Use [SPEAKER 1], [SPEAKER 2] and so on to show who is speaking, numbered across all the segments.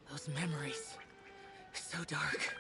[SPEAKER 1] Those memories. So dark.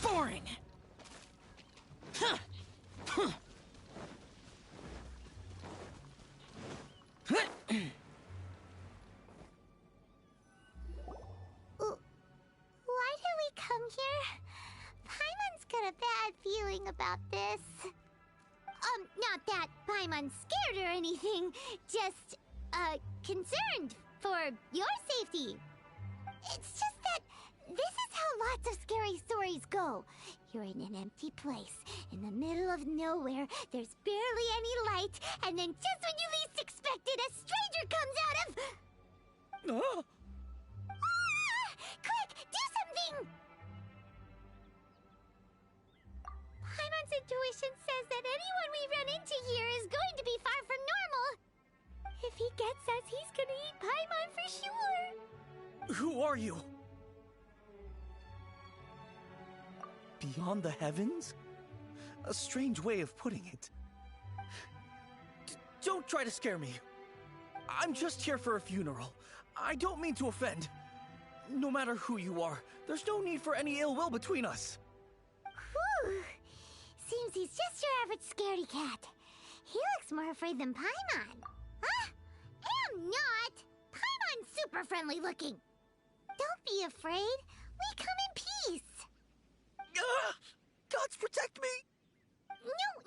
[SPEAKER 1] Boring!
[SPEAKER 2] Why did we come here? Paimon's got a bad feeling about this. Not that Paimon's scared or anything, just, concerned for your safety. It's just that this is how lots of scary stories go. You're in an empty place, in the middle of nowhere, there's barely any light, and then just when you least expect it, a stranger comes out of...
[SPEAKER 1] Oh.
[SPEAKER 2] Ah! Quick, do something! Paimon's intuition says that anyone we run into here is going to be far from normal. If he gets us, he's gonna eat Paimon for sure.
[SPEAKER 1] Who are you? Beyond the heavens? A strange way of putting it. Don't try to scare me. I'm just here for a funeral. I don't mean to offend. No matter who you are, there's no need for any ill will between us.
[SPEAKER 2] Whew. Seems he's just your average scaredy cat. He looks more afraid than Paimon. Huh? I'm not! Paimon's super friendly looking. Don't be afraid. We come in peace.
[SPEAKER 1] Gods protect me!
[SPEAKER 2] No!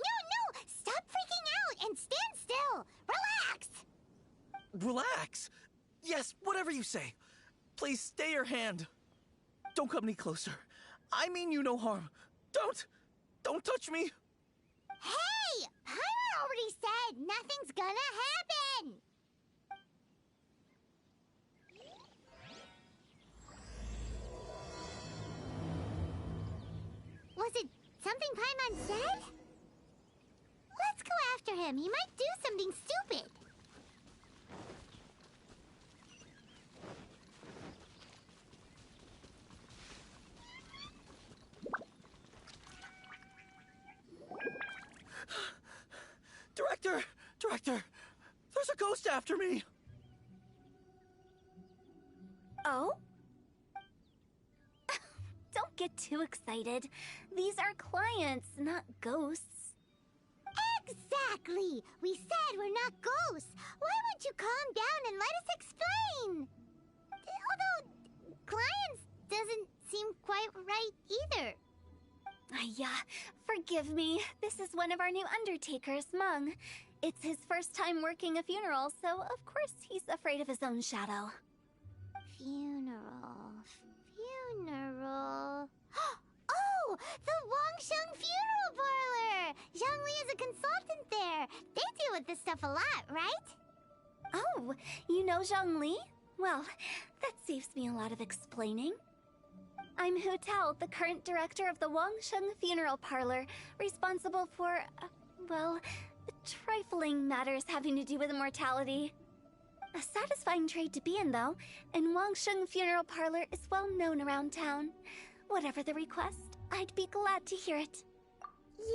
[SPEAKER 2] Stop freaking out and stand still. Relax.
[SPEAKER 1] Relax. Yes, whatever you say. Please stay your hand. Don't come any closer. I mean you no harm. Don't touch me.
[SPEAKER 2] Hey! Paimon already said nothing's gonna happen. Was it something Paimon said? Let's go after him. He might do something stupid.
[SPEAKER 1] Director, there's a ghost after me.
[SPEAKER 3] Oh? Don't get too excited. These are clients, not ghosts.
[SPEAKER 2] Exactly! We said we're not ghosts. Why won't you calm down and let us explain? Although, clients doesn't seem quite right either.
[SPEAKER 3] Yeah, forgive me. This is one of our new undertakers, Mung. It's his first time working a funeral, so of course he's afraid of his own shadow.
[SPEAKER 2] Funeral. Oh! The Wangsheng Funeral Parlor! Zhongli is a consultant there. They deal with this stuff a lot, right?
[SPEAKER 3] Oh, you know Zhongli? Well, that saves me a lot of explaining. I'm Hu Tao, the current director of the Wangsheng Funeral Parlor, responsible for, well, trifling matters having to do with immortality. A satisfying trade to be in, though, and Wangsheng Funeral Parlor is well known around town. Whatever the request, I'd be glad to hear it.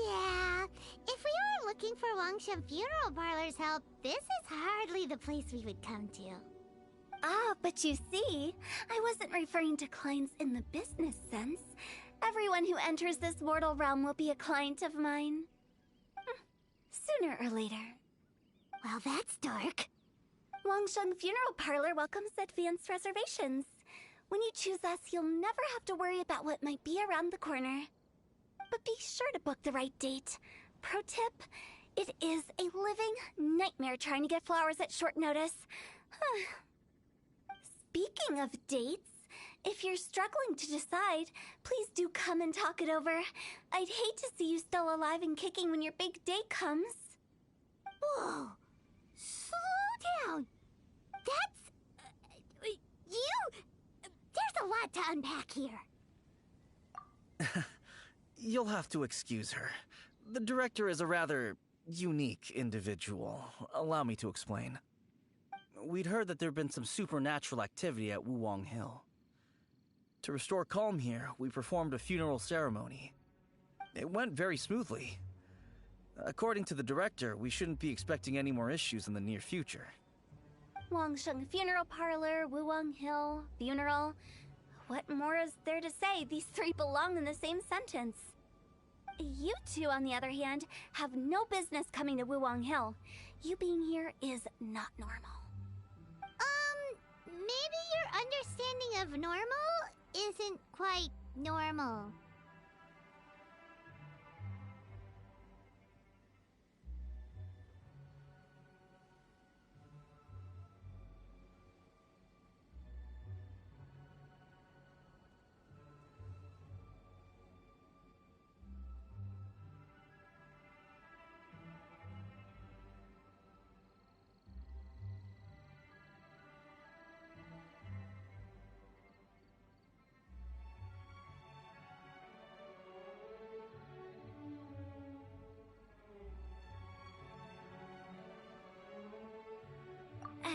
[SPEAKER 2] Yeah, if we were looking for Wangsheng Funeral Parlor's help, this is hardly the place we would come to.
[SPEAKER 3] Ah, but you see, I wasn't referring to clients in the business sense. Everyone who enters this mortal realm will be a client of mine. Sooner or later.
[SPEAKER 2] Well, that's dark.
[SPEAKER 3] Wangsheng Funeral Parlor welcomes advanced reservations. When you choose us, you'll never have to worry about what might be around the corner. But be sure to book the right date. Pro tip, It is a living nightmare trying to get flowers at short notice. Speaking of dates, if you're struggling to decide, please do come and talk it over. I'd hate to see you still alive and kicking when your big day comes.
[SPEAKER 2] Whoa! Slow down! That's... you... There's a lot to unpack here.
[SPEAKER 1] You'll have to excuse her. The director is a rather unique individual. Allow me to explain. We'd heard that there'd been some supernatural activity at Wuwang Hill. To restore calm here, we performed a funeral ceremony. It went very smoothly. According to the director, we shouldn't be expecting any more issues in the near future.
[SPEAKER 3] Wangsheng Funeral Parlor, Wuwang Hill, funeral. What more is there to say? These three belong in the same sentence. You two, on the other hand, have no business coming to Wuwang Hill. You being here is not normal.
[SPEAKER 2] Maybe your understanding of normal isn't quite normal.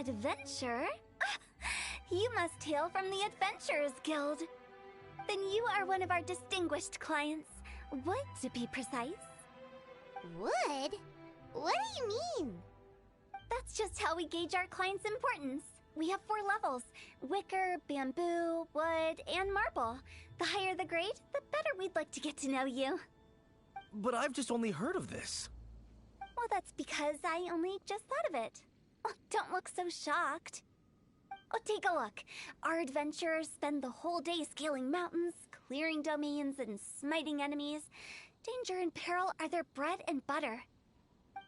[SPEAKER 3] Adventure? You must hail from the Adventurers Guild. Then you are one of our distinguished clients. Wood, to be precise.
[SPEAKER 2] Wood? What do you mean?
[SPEAKER 3] That's just how we gauge our clients' importance. We have 4 levels: wicker, bamboo, wood, and marble. The higher the grade, the better we'd like to get to know you.
[SPEAKER 1] But I've just only heard of this.
[SPEAKER 3] Well, that's because I only just thought of it. Oh, don't look so shocked. Oh, take a look. Our adventurers spend the whole day scaling mountains, clearing domains, and smiting enemies. Danger and peril are their bread and butter.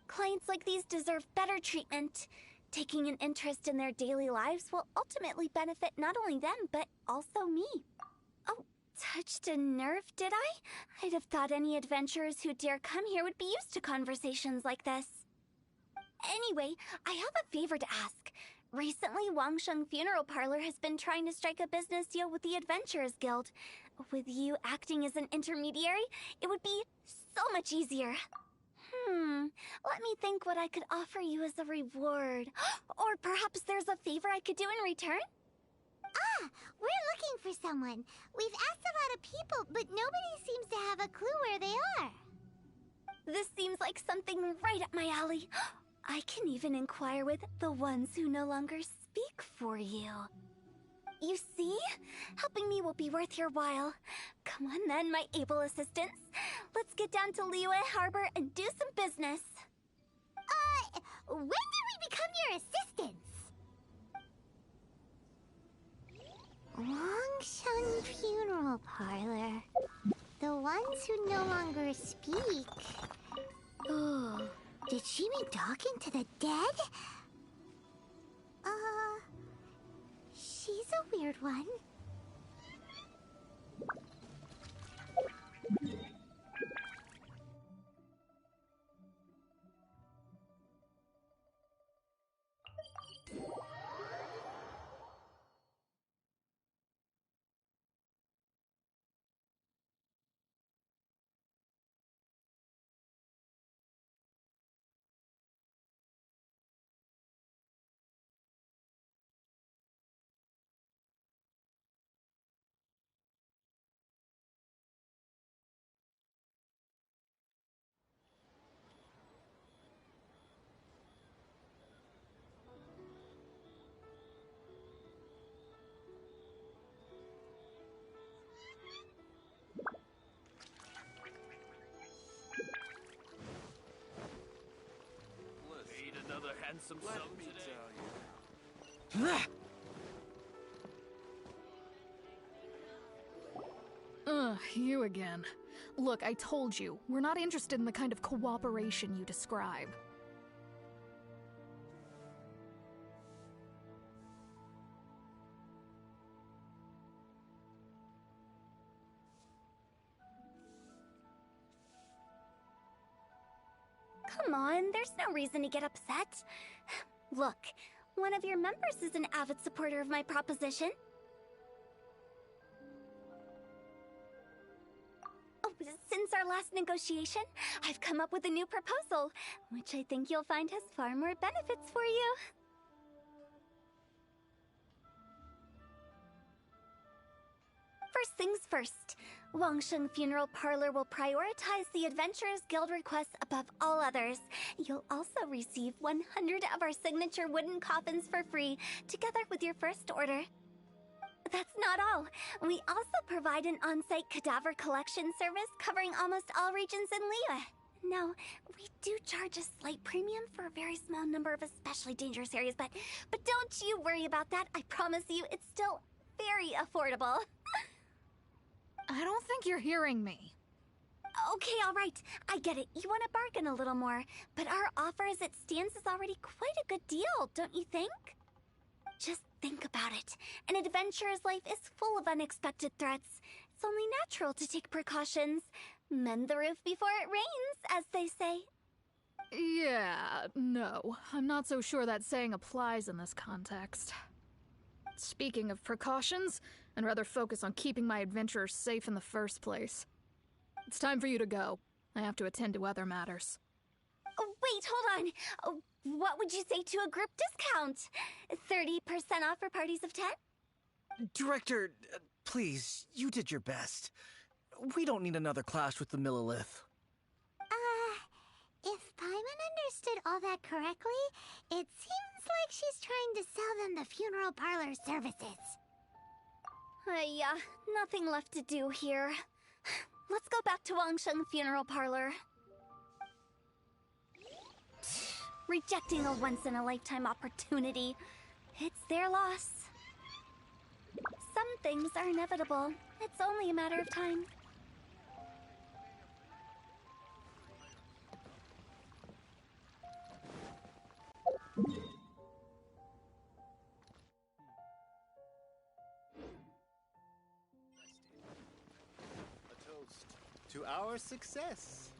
[SPEAKER 3] Clients like these deserve better treatment. Taking an interest in their daily lives will ultimately benefit not only them, but also me. Oh, touched a nerve, did I? I'd have thought any adventurers who dare come here would be used to conversations like this. Anyway, I have a favor to ask. Recently, Wangsheng Funeral Parlor has been trying to strike a business deal with the Adventurers Guild. With you acting as an intermediary, it would be so much easier. Let me think what I could offer you as a reward. Or perhaps there's a favor I could do in return?
[SPEAKER 2] Ah, we're looking for someone. We've asked a lot of people, but nobody seems to have a clue where they are.
[SPEAKER 3] This seems like something right up my alley. I can even inquire with the ones who no longer speak for you. You see? Helping me will be worth your while. Come on then, my able assistants. Let's get down to Liyue Harbor and do some business.
[SPEAKER 2] When did we become your assistants? Wangsheng Funeral Parlor. The ones who no longer speak. Oh, did she mean talking to the dead? She's a weird one.
[SPEAKER 1] Handsome
[SPEAKER 4] Let
[SPEAKER 1] sum
[SPEAKER 4] me
[SPEAKER 1] today.
[SPEAKER 4] tell you.
[SPEAKER 5] Ugh, you again.
[SPEAKER 4] Look, I told you, we're not interested in the kind of cooperation you describe.
[SPEAKER 3] Come on, there's no reason to get upset. Look, one of your members is an avid supporter of my proposition. Oh, since our last negotiation, I've come up with a new proposal, which I think you'll find has far more benefits for you. First things first, Wangsheng Funeral Parlor will prioritize the Adventurers Guild requests above all others. You'll also receive 100 of our signature wooden coffins for free, together with your first order. That's not all. We also provide an on-site cadaver collection service covering almost all regions in Liyue. Now, we do charge a slight premium for a very small number of especially dangerous areas, but don't you worry about that. I promise you, it's still very affordable.
[SPEAKER 4] I don't think you're hearing me.
[SPEAKER 3] Okay, all right. I get it. You want to bargain a little more, but our offer as it stands is already quite a good deal, don't you think? Just think about it. An adventurer's life is full of unexpected threats. It's only natural to take precautions. Mend the roof before it rains, as they say.
[SPEAKER 4] Yeah, no. I'm not so sure that saying applies in this context. Speaking of precautions, I'd rather focus on keeping my adventurers safe in the first place. It's time for you to go. I have to attend to other matters.
[SPEAKER 3] Oh, wait, hold on. Oh, what would you say to a group discount? 30% off for parties of 10?
[SPEAKER 1] Director, please, you did your best. We don't need another clash with the Millilith.
[SPEAKER 2] If Paimon understood all that correctly, it seems like she's trying to sell them the funeral parlor services.
[SPEAKER 3] Nothing left to do here. Let's go back to Wangsheng Funeral Parlor. Rejecting a once-in-a-lifetime opportunity. It's their loss. Some things are inevitable. It's only a matter of time.
[SPEAKER 5] A toast to our success.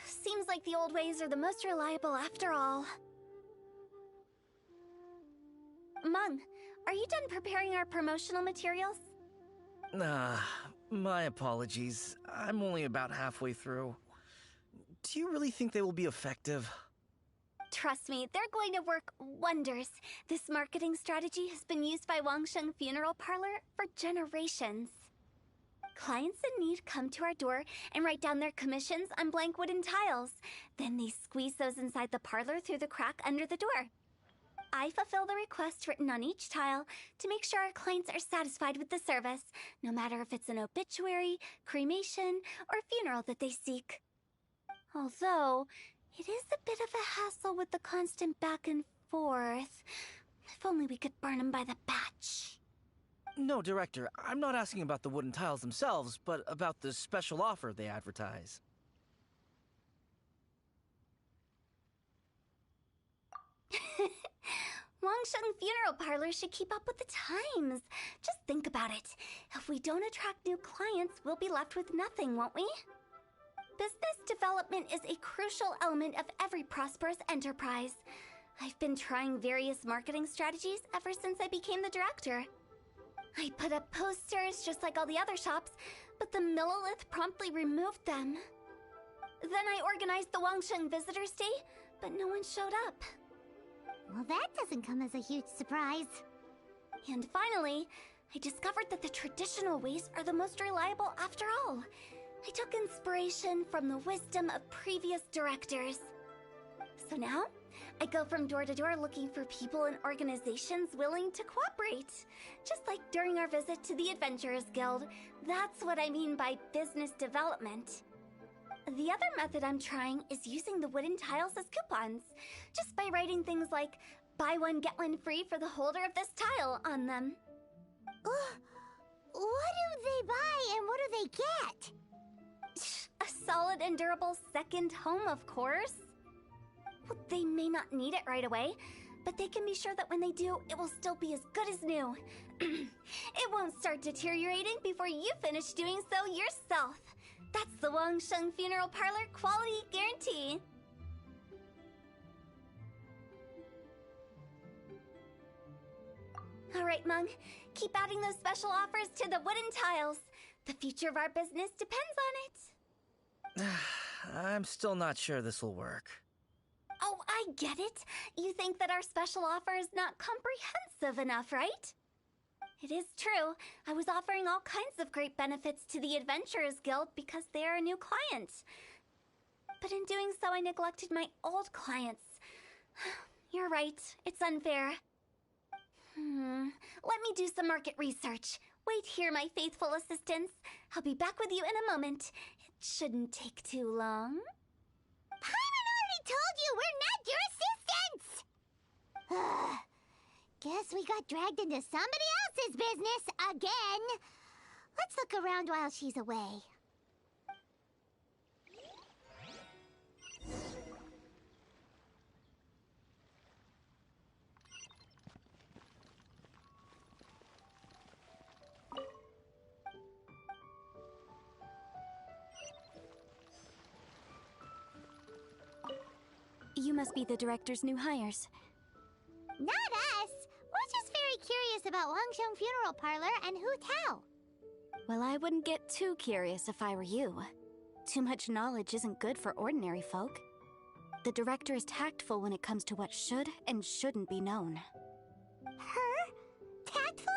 [SPEAKER 3] Seems like the old ways are the most reliable after all. Mung, are you done preparing our promotional materials?
[SPEAKER 1] My apologies. I'm only about halfway through. Do you really think they will be effective?
[SPEAKER 3] Trust me, they're going to work wonders. This marketing strategy has been used by Wangsheng Funeral Parlor for generations. Clients in need come to our door and write down their commissions on blank wooden tiles. Then they squeeze those inside the parlor through the crack under the door. I fulfill the request written on each tile to make sure our clients are satisfied with the service, no matter if it's an obituary, cremation, or funeral that they seek. Although, it is a bit of a hassle with the constant back and forth. If only we could burn them by the batch.
[SPEAKER 1] No, Director, I'm not asking about the wooden tiles themselves, but about the special offer they advertise.
[SPEAKER 3] Wangsheng Funeral Parlor should keep up with the times. Just think about it. If we don't attract new clients, we'll be left with nothing, won't we? Business development is a crucial element of every prosperous enterprise. I've been trying various marketing strategies ever since I became the director. I put up posters just like all the other shops, but the Millilith promptly removed them. Then I organized the Wangsheng Visitors Day, but no one showed up.
[SPEAKER 2] Well, that doesn't come as a huge surprise.
[SPEAKER 3] And finally, I discovered that the traditional ways are the most reliable after all. I took inspiration from the wisdom of previous directors. So now, I go from door to door looking for people and organizations willing to cooperate. Just like during our visit to the Adventurers Guild. That's what I mean by business development. The other method I'm trying is using the wooden tiles as coupons. Just by writing things like, buy one, get one free for the holder of this tile on them.
[SPEAKER 2] What do they buy and what do they get?
[SPEAKER 3] A solid and durable second home, of course. Well, they may not need it right away, but they can be sure that when they do, it will still be as good as new. It won't start deteriorating before you finish doing so yourself. That's the Wangsheng Funeral Parlor quality guarantee. All right, Mung. Keep adding those special offers to the wooden tiles. The future of our business depends on it.
[SPEAKER 1] I'm still not sure this will work.
[SPEAKER 3] Oh, I get it. You think that our special offer is not comprehensive enough, right? It is true. I was offering all kinds of great benefits to the Adventurers Guild because they are a new client. But in doing so, I neglected my old clients. You're right. It's unfair. Let me do some market research. Wait here, my faithful assistants. I'll be back with you in a moment. It shouldn't take too long.
[SPEAKER 2] Paimon already told you we're not your assistants! Guess we got dragged into somebody else's business again. Let's look around while she's away.
[SPEAKER 3] You must be the director's new hires.
[SPEAKER 2] Not us. We're just very curious about Wangsheng Funeral Parlor and Hu Tao.
[SPEAKER 3] Well, I wouldn't get too curious if I were you. Too much knowledge isn't good for ordinary folk. The director is tactful when it comes to what should and shouldn't be known.
[SPEAKER 2] Her? Tactful?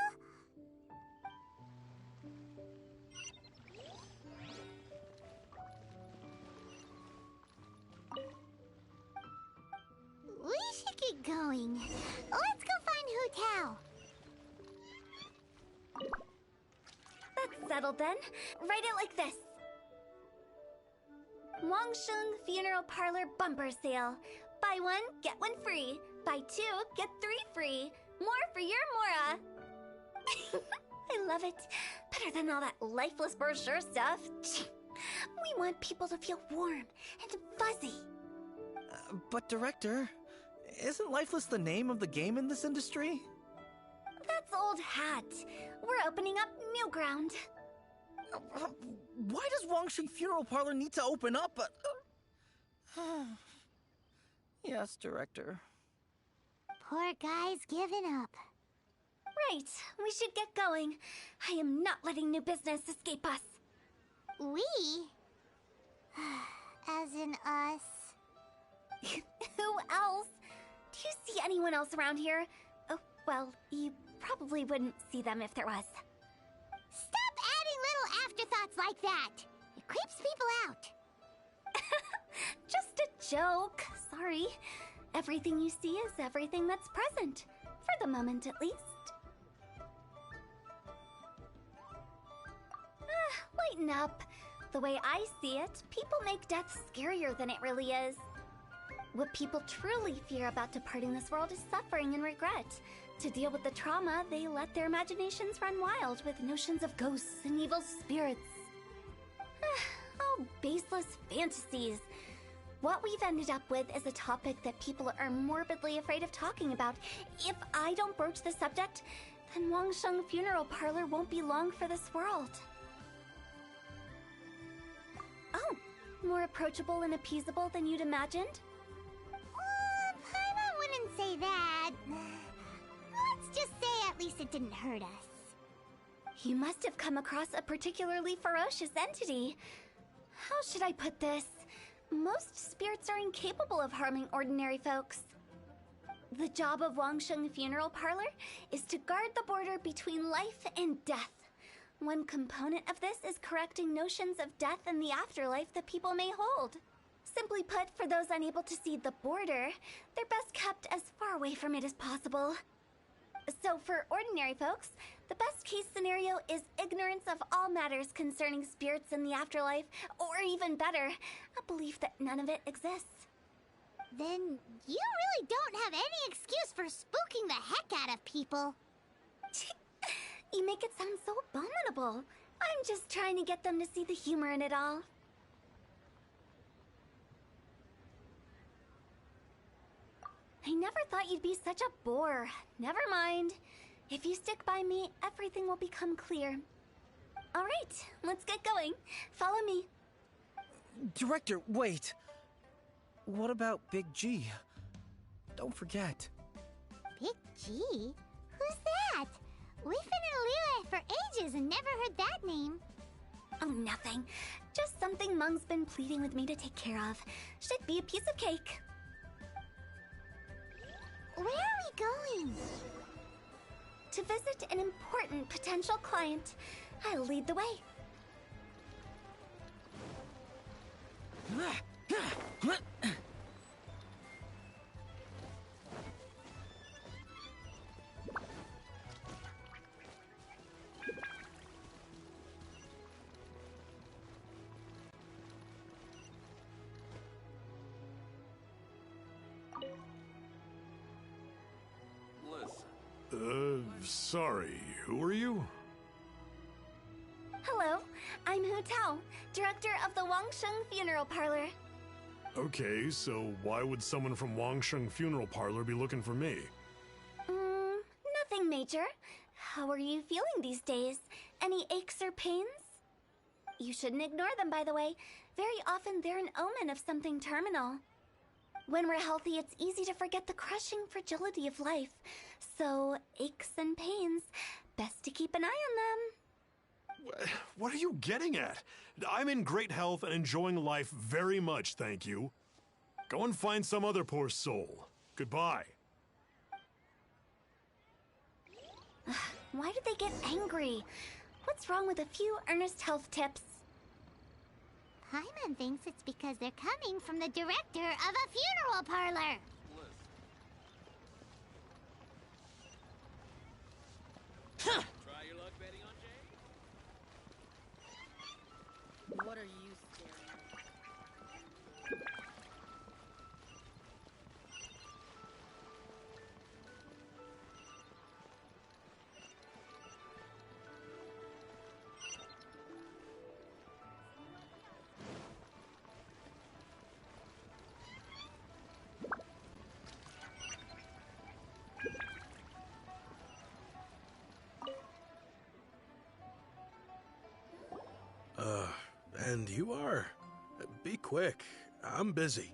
[SPEAKER 2] We should get going. Let's go find Hu Tao.
[SPEAKER 3] That's settled then. Write it like this. Wangsheng Funeral Parlor Bumper Sale. Buy one, get one free. Buy two, get three free. More for your Mora. I love it. Better than all that lifeless brochure stuff. We want people to feel warm and fuzzy.
[SPEAKER 1] But Director, isn't Lifeless the name of the game in this industry?
[SPEAKER 3] That's old hat. We're opening up new ground.
[SPEAKER 1] Why does Wangsheng Funeral Parlor need to open up? Yes, Director.
[SPEAKER 2] Poor guy's given up.
[SPEAKER 3] Right, we should get going. I am not letting new business escape us.
[SPEAKER 2] We? As in us.
[SPEAKER 3] Who else? Do you see anyone else around here? Oh, well, you probably wouldn't see them if there was.
[SPEAKER 2] Stop adding little afterthoughts like that! It creeps people out.
[SPEAKER 3] Just a joke. Sorry. Everything you see is everything that's present. For the moment, at least. Lighten up. The way I see it, people make death scarier than it really is. What people truly fear about departing this world is suffering and regret. To deal with the trauma, they let their imaginations run wild with notions of ghosts and evil spirits. Oh, baseless fantasies. What we've ended up with is a topic that people are morbidly afraid of talking about. If I don't broach the subject, then Wangsheng Funeral Parlor won't be long for this world. Oh, more approachable and appeasable than you'd imagined?
[SPEAKER 2] Paimon wouldn't say that. Let's just say at least it didn't hurt us.
[SPEAKER 3] You must have come across a particularly ferocious entity. How should I put this? Most spirits are incapable of harming ordinary folks. The job of Wangsheng Funeral Parlor is to guard the border between life and death. One component of this is correcting notions of death and the afterlife that people may hold. Simply put, for those unable to see the border, they're best kept as far away from it as possible. So for ordinary folks, the best case scenario is ignorance of all matters concerning spirits in the afterlife, or even better, a belief that none of it exists.
[SPEAKER 2] Then you really don't have any excuse for spooking the heck out of people.
[SPEAKER 3] You make it sound so abominable. I'm just trying to get them to see the humor in it all. I never thought you'd be such a bore. Never mind. If you stick by me, everything will become clear. All right, let's get going. Follow me.
[SPEAKER 1] Director, wait. What about Big G? Don't forget.
[SPEAKER 2] Big G? Who's that? We've been in Liyue for ages and never heard that name.
[SPEAKER 3] Oh, nothing. Just something Mung's been pleading with me to take care of. Should be a piece of cake.
[SPEAKER 2] Where are we going?
[SPEAKER 3] To visit an important potential client. I'll lead the way.
[SPEAKER 6] Sorry, who are you?
[SPEAKER 3] Hello, I'm Hu Tao, director of the Wangsheng Funeral Parlor.
[SPEAKER 6] Okay, so why would someone from Wangsheng Funeral Parlor be looking for me?
[SPEAKER 3] Nothing major. How are you feeling these days? Any aches or pains? You shouldn't ignore them, by the way. Very often they're an omen of something terminal. When we're healthy, it's easy to forget the crushing fragility of life. So, aches and pains, best to keep an eye on them.
[SPEAKER 6] What are you getting at? I'm in great health and enjoying life very much, thank you. Go and find some other poor soul. Goodbye.
[SPEAKER 3] Why do they get angry? What's wrong with a few earnest health tips?
[SPEAKER 2] Paimon thinks it's because they're coming from the director of a funeral parlor.
[SPEAKER 5] Try your luck betting on Jay?
[SPEAKER 7] What are you staring at?
[SPEAKER 8] And you are? Be quick. I'm busy.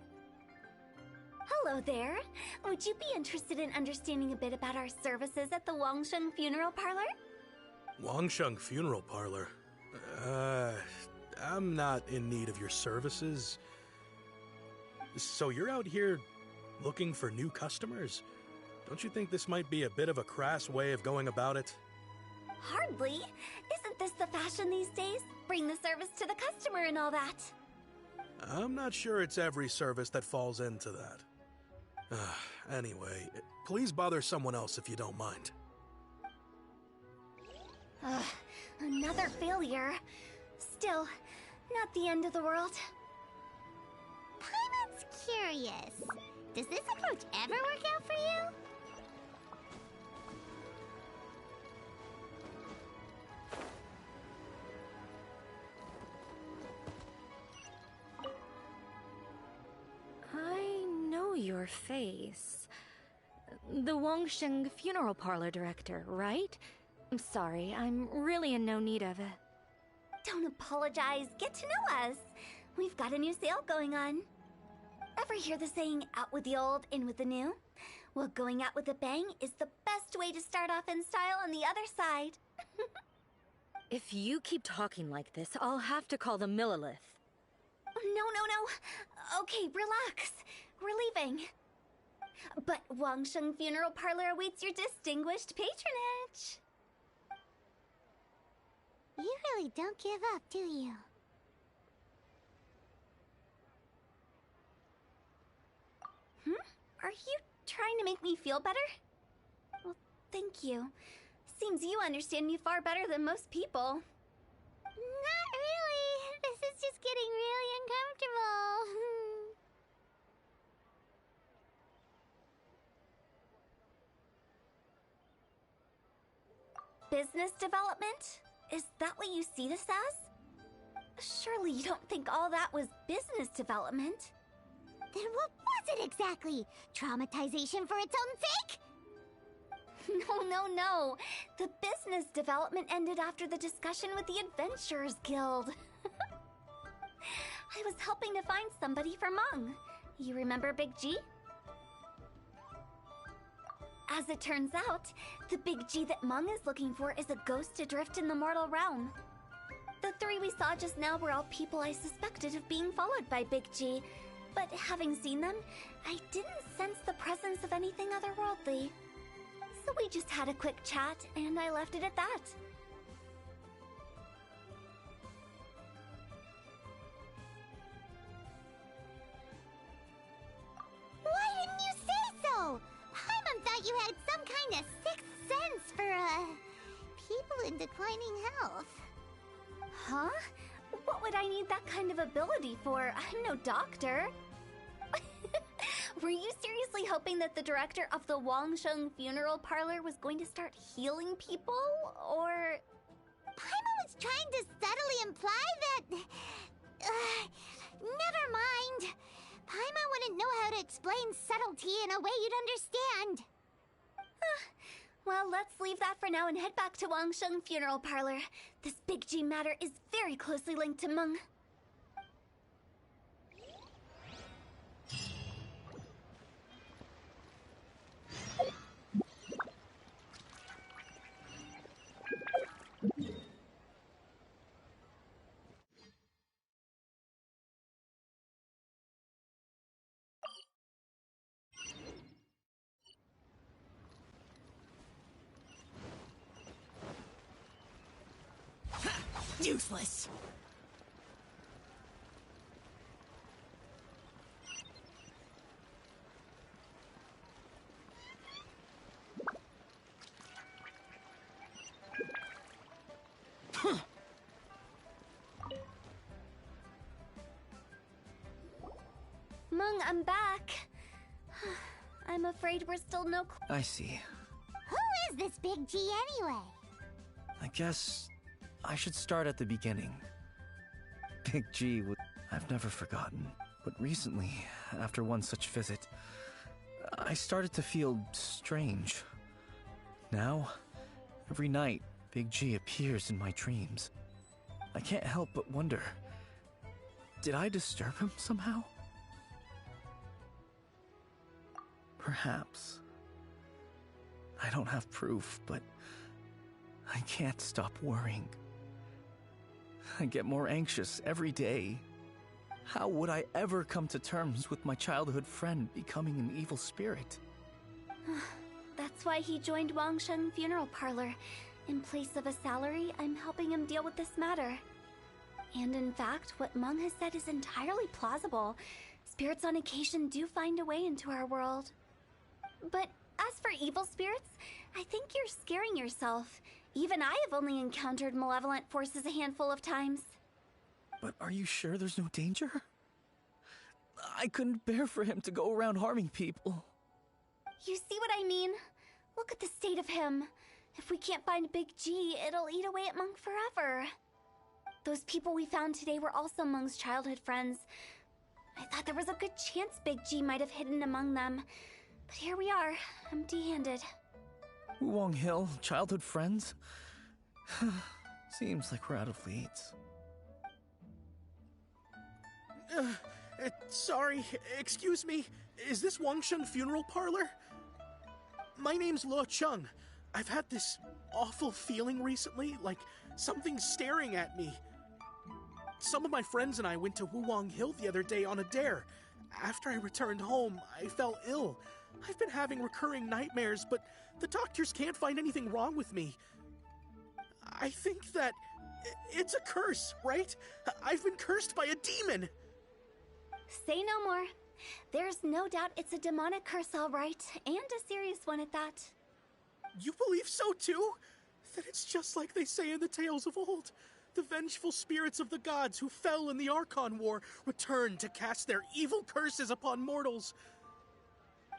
[SPEAKER 3] Hello there. Would you be interested in understanding a bit about our services at the Wangsheng Funeral Parlor?
[SPEAKER 8] Wangsheng Funeral Parlor? I'm not in need of your services. So you're out here looking for new customers? Don't you think this might be a bit of a crass way of going about it?
[SPEAKER 3] Hardly. Isn't this the fashion these days? Bring the service to the customer and all that.
[SPEAKER 8] I'm not sure it's every service that falls into that. Anyway, please bother someone else if you don't mind.
[SPEAKER 3] Another failure. Still, not the end of the world.
[SPEAKER 2] Paimon's curious. Does this approach ever work out for you?
[SPEAKER 7] I know your face. The Wangsheng Funeral Parlor director, right? I'm sorry, I'm really in no need of it.
[SPEAKER 3] Don't apologize. Get to know us. We've got a new sale going on. Ever hear the saying, out with the old, in with the new? Well, going out with a bang is the best way to start off in style on the other side.
[SPEAKER 7] If you keep talking like this, I'll have to call the Millilith.
[SPEAKER 3] No. Okay, relax. We're leaving. But Wangsheng Funeral Parlor awaits your distinguished patronage.
[SPEAKER 2] You really don't give up, do you?
[SPEAKER 3] Are you trying to make me feel better? Well, thank you. Seems you understand me far better than most people.
[SPEAKER 2] Not really. This is just getting really uncomfortable.
[SPEAKER 3] Business development? Is that what you see this as? Surely you don't think all that was business development?
[SPEAKER 2] Then what was it exactly? Traumatization for its own sake?
[SPEAKER 3] No. The business development ended after the discussion with the Adventurers Guild. I was helping to find somebody for Mung. You remember Big G? As it turns out, the Big G that Mung is looking for is a ghost adrift in the mortal realm. The three we saw just now were all people I suspected of being followed by Big G, but having seen them, I didn't sense the presence of anything otherworldly. So we just had a quick chat, and I left it at that.
[SPEAKER 2] Why didn't you say so? Paimon thought you had some kind of sixth sense for, people in declining health.
[SPEAKER 3] Huh? What would I need that kind of ability for? I'm no doctor. Were you seriously hoping that the director of the Wangsheng Funeral Parlor was going to start healing people, or...?
[SPEAKER 2] Paimon was trying to subtly imply that... never mind. Paimon wouldn't know how to explain subtlety in a way you'd understand.
[SPEAKER 3] Well, let's leave that for now and head back to Wangsheng Funeral Parlor. This Big G matter is very closely linked to Mung.
[SPEAKER 1] Useless.
[SPEAKER 3] Mung, I'm back. I'm afraid we're still no cl-
[SPEAKER 1] I see.
[SPEAKER 2] Who is this Big G anyway?
[SPEAKER 1] I guess I should start at the beginning. Big G would... I've never forgotten. But recently, after one such visit, I started to feel strange. Now, every night, Big G appears in my dreams. I can't help but wonder, did I disturb him somehow? Perhaps. I don't have proof, but I can't stop worrying. I get more anxious every day. How would I ever come to terms with my childhood friend becoming an evil spirit?
[SPEAKER 3] That's why he joined Wangsheng Funeral Parlor. In place of a salary, I'm helping him deal with this matter. And in fact, what Mung has said is entirely plausible. Spirits on occasion do find a way into our world. But as for evil spirits, I think you're scaring yourself. Even I have only encountered malevolent forces a handful of times.
[SPEAKER 1] But are you sure there's no danger? I couldn't bear for him to go around harming people.
[SPEAKER 3] You see what I mean? Look at the state of him. If we can't find Big G, it'll eat away at Mung forever. Those people we found today were also Mung's childhood friends. I thought there was a good chance Big G might have hidden among them. But here we are, empty-handed.
[SPEAKER 1] Wuwang Hill, childhood friends? Seems like we're out of leads.
[SPEAKER 8] Sorry, excuse me. Is this Wangsheng Funeral Parlor? My name's Luo Chung. I've had this awful feeling recently, like something's staring at me. Some of my friends and I went to Wuwang Hill the other day on a dare. After I returned home, I fell ill. I've been having recurring nightmares, but the doctors can't find anything wrong with me. I think that it's a curse, right? I've been cursed by a demon.
[SPEAKER 3] Say no more. There's no doubt it's a demonic curse, all right, and a serious one at that.
[SPEAKER 8] You believe so too? That it's just like they say in the tales of old. The vengeful spirits of the gods who fell in the Archon War return to cast their evil curses upon mortals.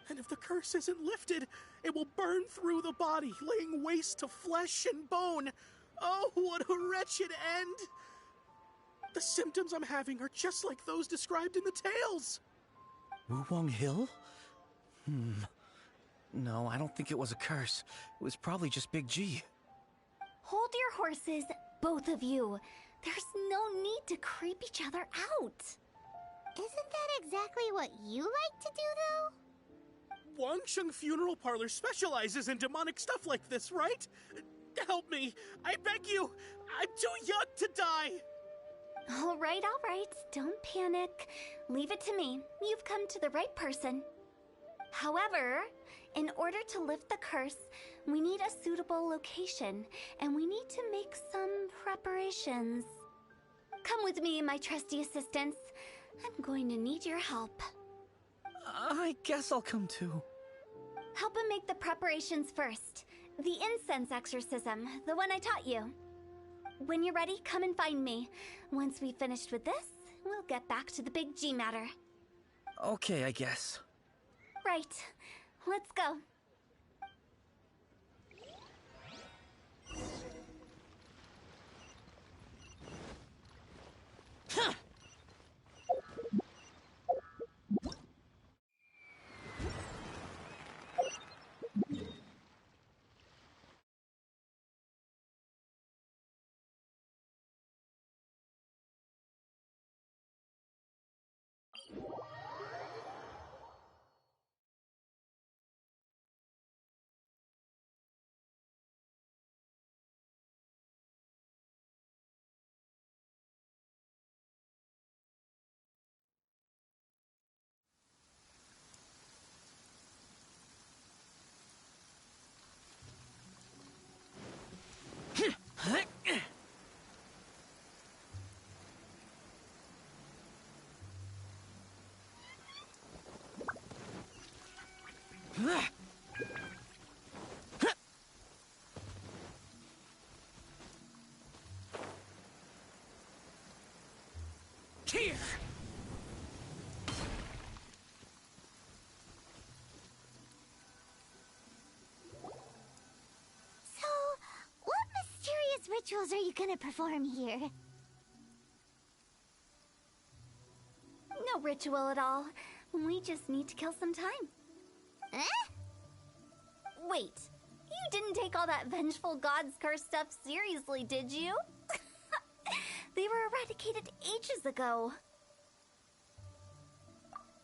[SPEAKER 8] And if the curse isn't lifted, it will burn through the body, laying waste to flesh and bone. Oh, what a wretched end! The symptoms I'm having are just like those described in the tales.
[SPEAKER 1] Wuwang Hill? No, I don't think it was a curse. It was probably just Big G.
[SPEAKER 3] Hold your horses, both of you. There's no need to creep each other out.
[SPEAKER 2] Isn't that exactly what you like to do, though?
[SPEAKER 8] Wangsheng Funeral Parlor specializes in demonic stuff like this, right? Help me, I beg you. I'm too young to die.
[SPEAKER 3] All right, don't panic. Leave it to me. You've come to the right person. However, in order to lift the curse, we need a suitable location, and we need to make some preparations. Come with me, my trusty assistants. I'm going to need your help.
[SPEAKER 1] I guess I'll come too.
[SPEAKER 3] Help him make the preparations first. The incense exorcism, the one I taught you. When you're ready, come and find me. Once we've finished with this, we'll get back to the Big G matter.
[SPEAKER 1] Okay, I guess.
[SPEAKER 3] Right. Let's go.
[SPEAKER 1] Huh! Here!
[SPEAKER 2] So, what mysterious rituals are you gonna perform here?
[SPEAKER 3] No ritual at all. We just need to kill some time.
[SPEAKER 2] Eh?
[SPEAKER 3] Wait, you didn't take all that vengeful god's curse stuff seriously, did you? They were eradicated ages ago.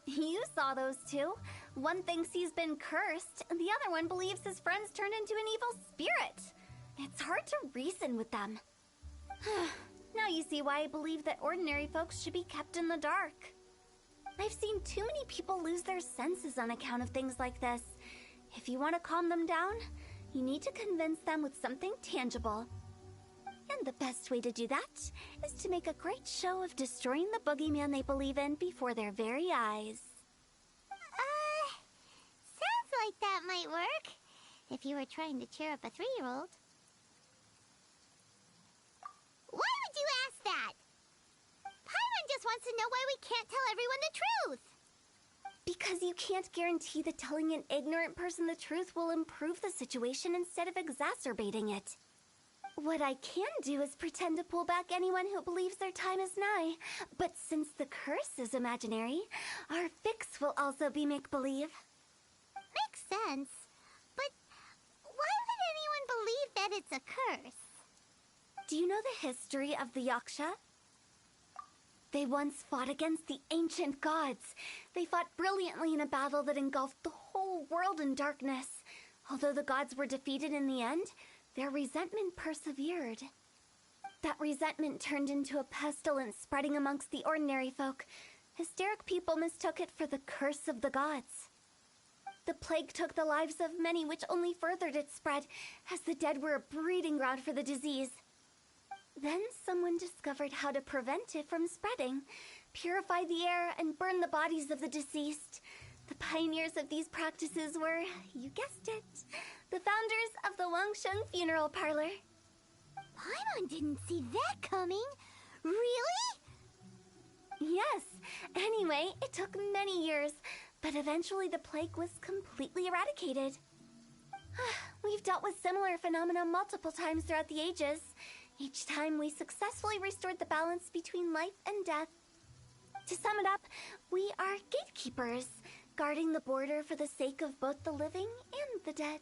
[SPEAKER 3] You saw those two. One thinks he's been cursed, and the other one believes his friends turned into an evil spirit. It's hard to reason with them. Now you see why I believe that ordinary folks should be kept in the dark. I've seen too many people lose their senses on account of things like this. If you want to calm them down, you need to convince them with something tangible. And the best way to do that is to make a great show of destroying the boogeyman they believe in before their very eyes.
[SPEAKER 2] Sounds like that might work. If you were trying to cheer up a 3-year-old. Why would you ask that? Paimon just wants to know why we can't tell everyone the truth.
[SPEAKER 3] Because you can't guarantee that telling an ignorant person the truth will improve the situation instead of exacerbating it. What I can do is pretend to pull back anyone who believes their time is nigh. But since the curse is imaginary, our fix will also be make-believe.
[SPEAKER 2] Makes sense. But why would anyone believe that it's a curse?
[SPEAKER 3] Do you know the history of the Yaksha? They once fought against the ancient gods. They fought brilliantly in a battle that engulfed the whole world in darkness. Although the gods were defeated in the end, their resentment persevered. That resentment turned into a pestilence spreading amongst the ordinary folk. Hysteric people mistook it for the curse of the gods. The plague took the lives of many, which only furthered its spread, as the dead were a breeding ground for the disease. Then someone discovered how to prevent it from spreading. purify the air, and burn the bodies of the deceased. The pioneers of these practices were, you guessed it, the founders of the Wangsheng Funeral Parlor.
[SPEAKER 2] Paimon didn't see that coming. Really?
[SPEAKER 3] Yes. Anyway, it took many years, but eventually the plague was completely eradicated. We've dealt with similar phenomena multiple times throughout the ages. Each time we successfully restored the balance between life and death. To sum it up, we are gatekeepers, guarding the border for the sake of both the living and the dead.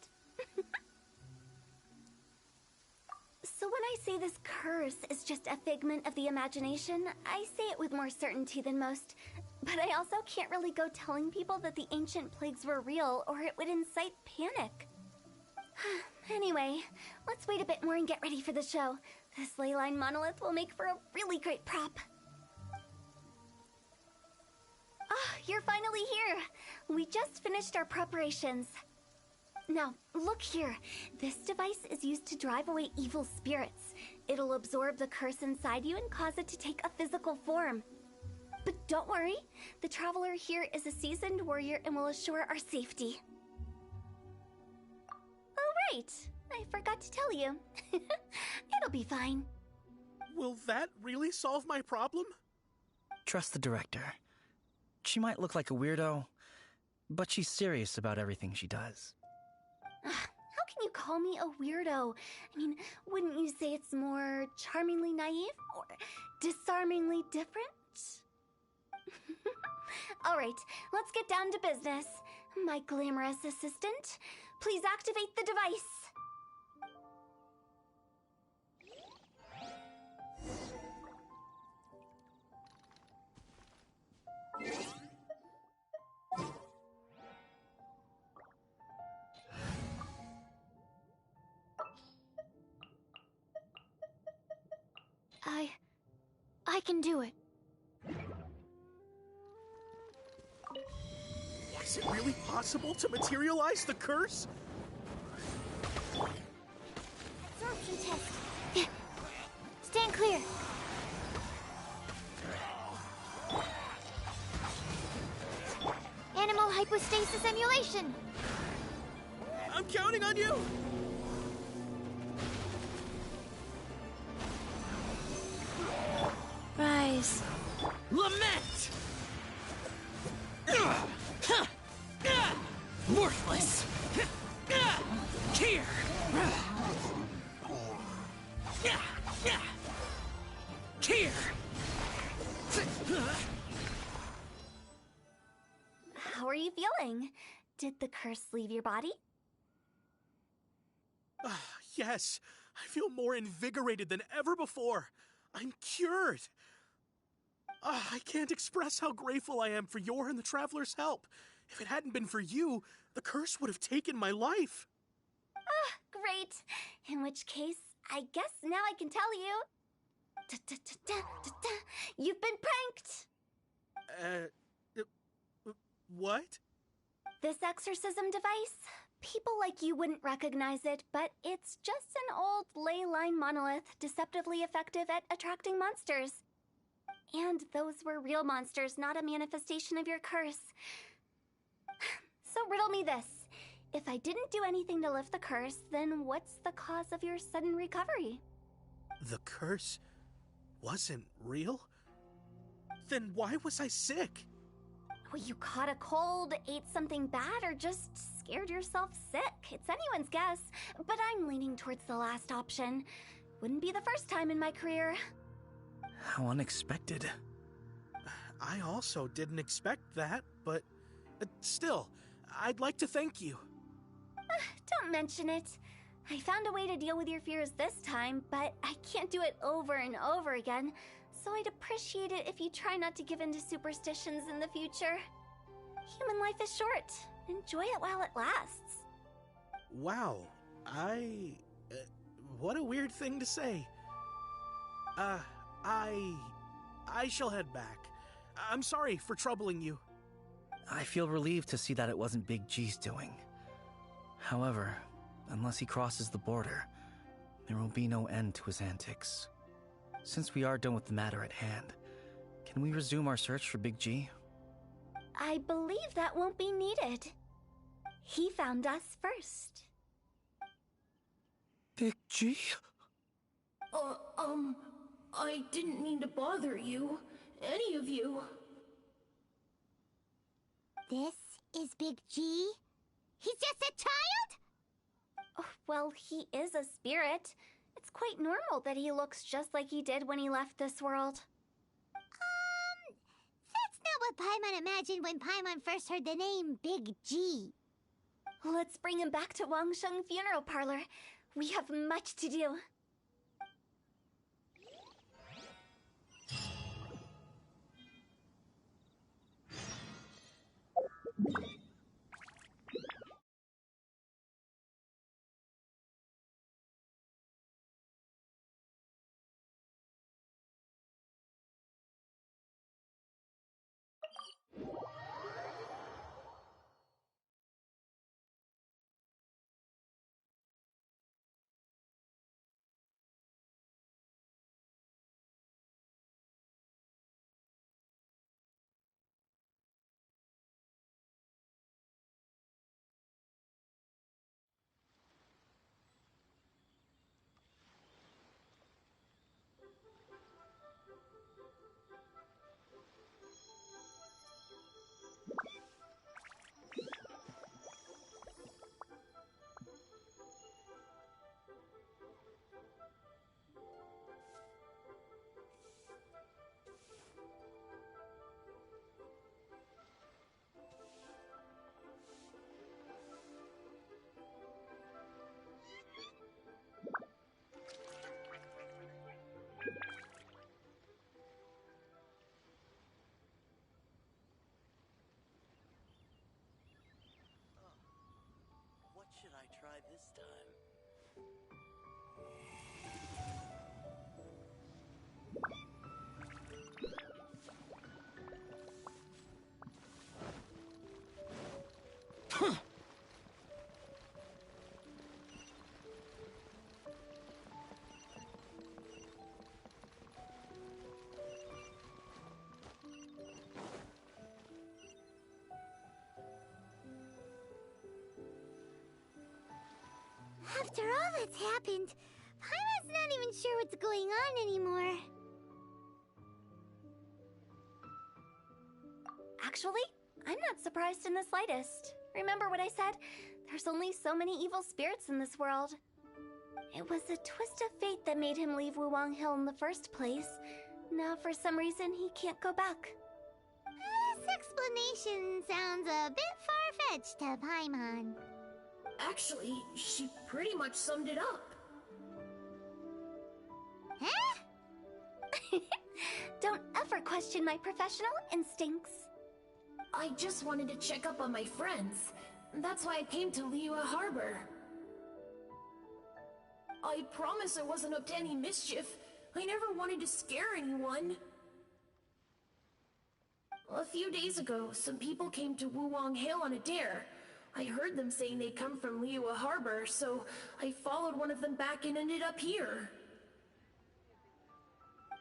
[SPEAKER 3] So when I say this curse is just a figment of the imagination, I say it with more certainty than most. But I also can't really go telling people that the ancient plagues were real, or it would incite panic. Anyway, let's wait a bit more and get ready for the show. This leyline monolith will make for a really great prop. Ah, you're finally here! We just finished our preparations. Now, look here. This device is used to drive away evil spirits. It'll absorb the curse inside you and cause it to take a physical form. But don't worry, the traveler here is a seasoned warrior and will assure our safety. Oh, right. I forgot to tell you. It'll be fine.
[SPEAKER 8] Will that really solve my problem?
[SPEAKER 1] Trust the director. She might look like a weirdo, but she's serious about everything she does.
[SPEAKER 3] How can you call me a weirdo? I mean, wouldn't you say it's more charmingly naive or disarmingly different? All right, let's get down to business. My glamorous assistant, please activate the device.
[SPEAKER 4] I can do it.
[SPEAKER 8] Is it really possible to materialize the curse?
[SPEAKER 2] Absorption test. Stand clear. Animal hypostasis emulation.
[SPEAKER 8] I'm counting on you!
[SPEAKER 2] Rise.
[SPEAKER 1] Lament! Worthless! Here! Here!
[SPEAKER 3] How are you feeling? Did the curse leave your body?
[SPEAKER 8] Yes, I feel more invigorated than ever before. I'm cured. I can't express how grateful I am for your and the Traveler's help. If it hadn't been for you, the curse would have taken my life.
[SPEAKER 3] Great. In which case, I guess now I can tell you. You've been pranked!
[SPEAKER 8] What?
[SPEAKER 3] This exorcism device? People like you wouldn't recognize it, but it's just an old ley line monolith deceptively effective at attracting monsters. And those were real monsters, not a manifestation of your curse. So riddle me this. If I didn't do anything to lift the curse, then what's the cause of your sudden recovery?
[SPEAKER 8] The curse wasn't real? Then why was I sick?
[SPEAKER 3] Well, you caught a cold, ate something bad, or just scared yourself sick. It's anyone's guess, but I'm leaning towards the last option. Wouldn't be the first time in my career.
[SPEAKER 1] How unexpected.
[SPEAKER 8] I also didn't expect that, but still, I'd like to thank you.
[SPEAKER 3] Don't mention it. I found a way to deal with your fears this time, but I can't do it over and over again, so I'd appreciate it if you try not to give in to superstitions in the future. Human life is short. Enjoy it while it lasts.
[SPEAKER 8] Wow, what a weird thing to say. I shall head back. I'm sorry for troubling you.
[SPEAKER 1] I feel relieved to see that it wasn't Big G's doing. However, unless he crosses the border, there will be no end to his antics. Since we are done with the matter at hand, can Can we resume our search for Big G?
[SPEAKER 3] I believe that won't be needed. He found us first.
[SPEAKER 1] Big G?
[SPEAKER 9] I didn't mean to bother you. Any of you.
[SPEAKER 2] This is Big G? He's just a child?
[SPEAKER 3] Oh, well, he is a spirit. It's quite normal that he looks just like he did when he left this world.
[SPEAKER 2] That's not what Paimon imagined when Paimon first heard the name Big G.
[SPEAKER 3] Let's bring him back to Wangsheng Funeral Parlor. We have much to do.
[SPEAKER 5] What should I try this time?
[SPEAKER 2] After all that's happened, Paimon's not even sure what's going on anymore.
[SPEAKER 3] Actually, I'm not surprised in the slightest. Remember what I said? There's only so many evil spirits in this world. It was a twist of fate that made him leave Wuwang Hill in the first place. Now, for some reason, he can't go back.
[SPEAKER 2] This explanation sounds a bit far-fetched to Paimon.
[SPEAKER 9] Actually, she pretty much summed it up.
[SPEAKER 2] Huh?
[SPEAKER 3] Don't ever question my professional instincts.
[SPEAKER 9] I just wanted to check up on my friends. That's why I came to Liyue Harbor. I promise I wasn't up to any mischief. I never wanted to scare anyone. A few days ago, some people came to Wuwang Hill on a dare. I heard them saying they'd come from Liyue Harbor, so I followed one of them back and ended up here.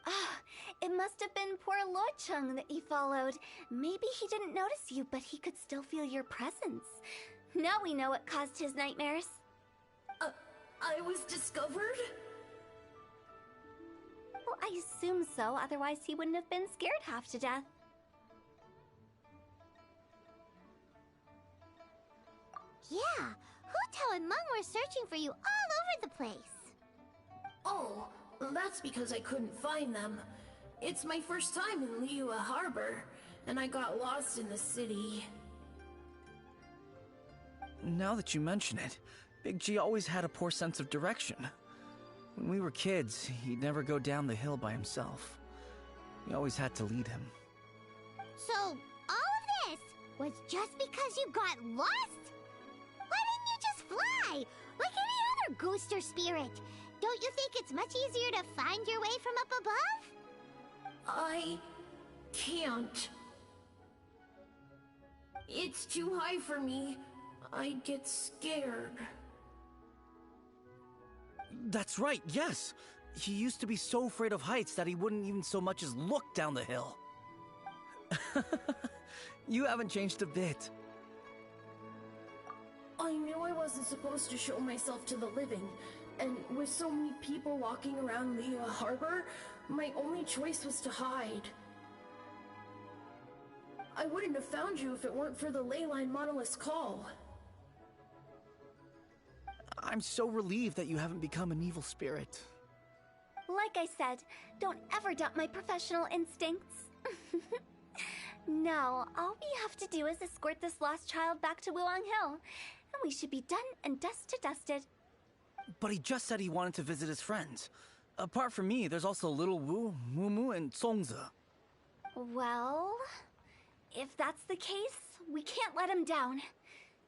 [SPEAKER 3] Ah, it must have been poor Luocheng that you followed. Maybe he didn't notice you, but he could still feel your presence. Now we know what caused his nightmares.
[SPEAKER 9] I was discovered?
[SPEAKER 3] Well, I assume so, otherwise he wouldn't have been scared half to death.
[SPEAKER 2] Yeah, Hu Tao and Meng were searching for you all over the place.
[SPEAKER 9] Oh, that's because I couldn't find them. It's my first time in Liyue Harbor, and I got lost in the city.
[SPEAKER 1] Now that you mention it, Big G always had a poor sense of direction. When we were kids, he'd never go down the hill by himself. We always had to lead him.
[SPEAKER 2] So, all of this was just because you got lost? Why didn't you just fly? Like any other ghost or spirit? Don't you think it's much easier to find your way from up above?
[SPEAKER 9] I can't. It's too high for me. I'd get scared.
[SPEAKER 1] That's right, yes! He used to be so afraid of heights that he wouldn't even so much as look down the hill. You haven't changed a bit.
[SPEAKER 9] I knew I wasn't supposed to show myself to the living, and with so many people walking around Liyue Harbor, my only choice was to hide. I wouldn't have found you if it weren't for the Leyline Monolith's call.
[SPEAKER 1] I'm so relieved that you haven't become an evil spirit.
[SPEAKER 3] Like I said, don't ever doubt my professional instincts. Now, all we have to do is escort this lost child back to Wuang Hill, and we should be done and dusted.
[SPEAKER 1] But he just said he wanted to visit his friends. Apart from me, there's also Little Wu, Mumu, and Songze.
[SPEAKER 3] Well, if that's the case, we can't let him down.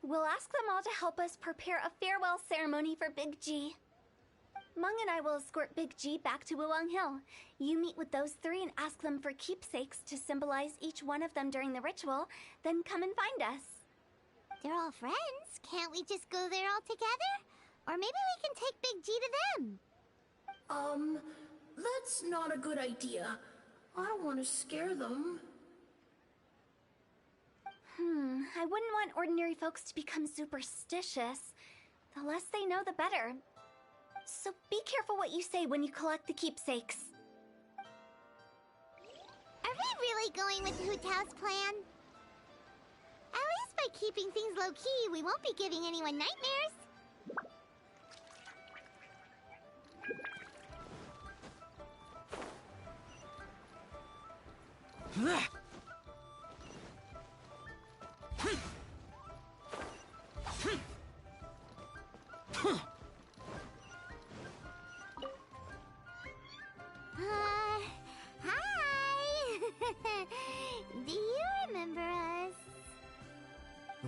[SPEAKER 3] We'll ask them all to help us prepare a farewell ceremony for Big G. Meng and I will escort Big G back to Wuang Hill. You meet with those three and ask them for keepsakes to symbolize each one of them during the ritual, then come and find us.
[SPEAKER 2] They're all friends. Can't we just go there all together? Or maybe we can take Big G to them.
[SPEAKER 9] That's not a good idea. I don't want to scare them.
[SPEAKER 3] I wouldn't want ordinary folks to become superstitious. The less they know, the better. So be careful what you say when you collect the keepsakes.
[SPEAKER 2] Are we really going with Hu Tao's plan? At least by keeping things low-key, we won't be giving anyone nightmares. Hi! Do you remember us?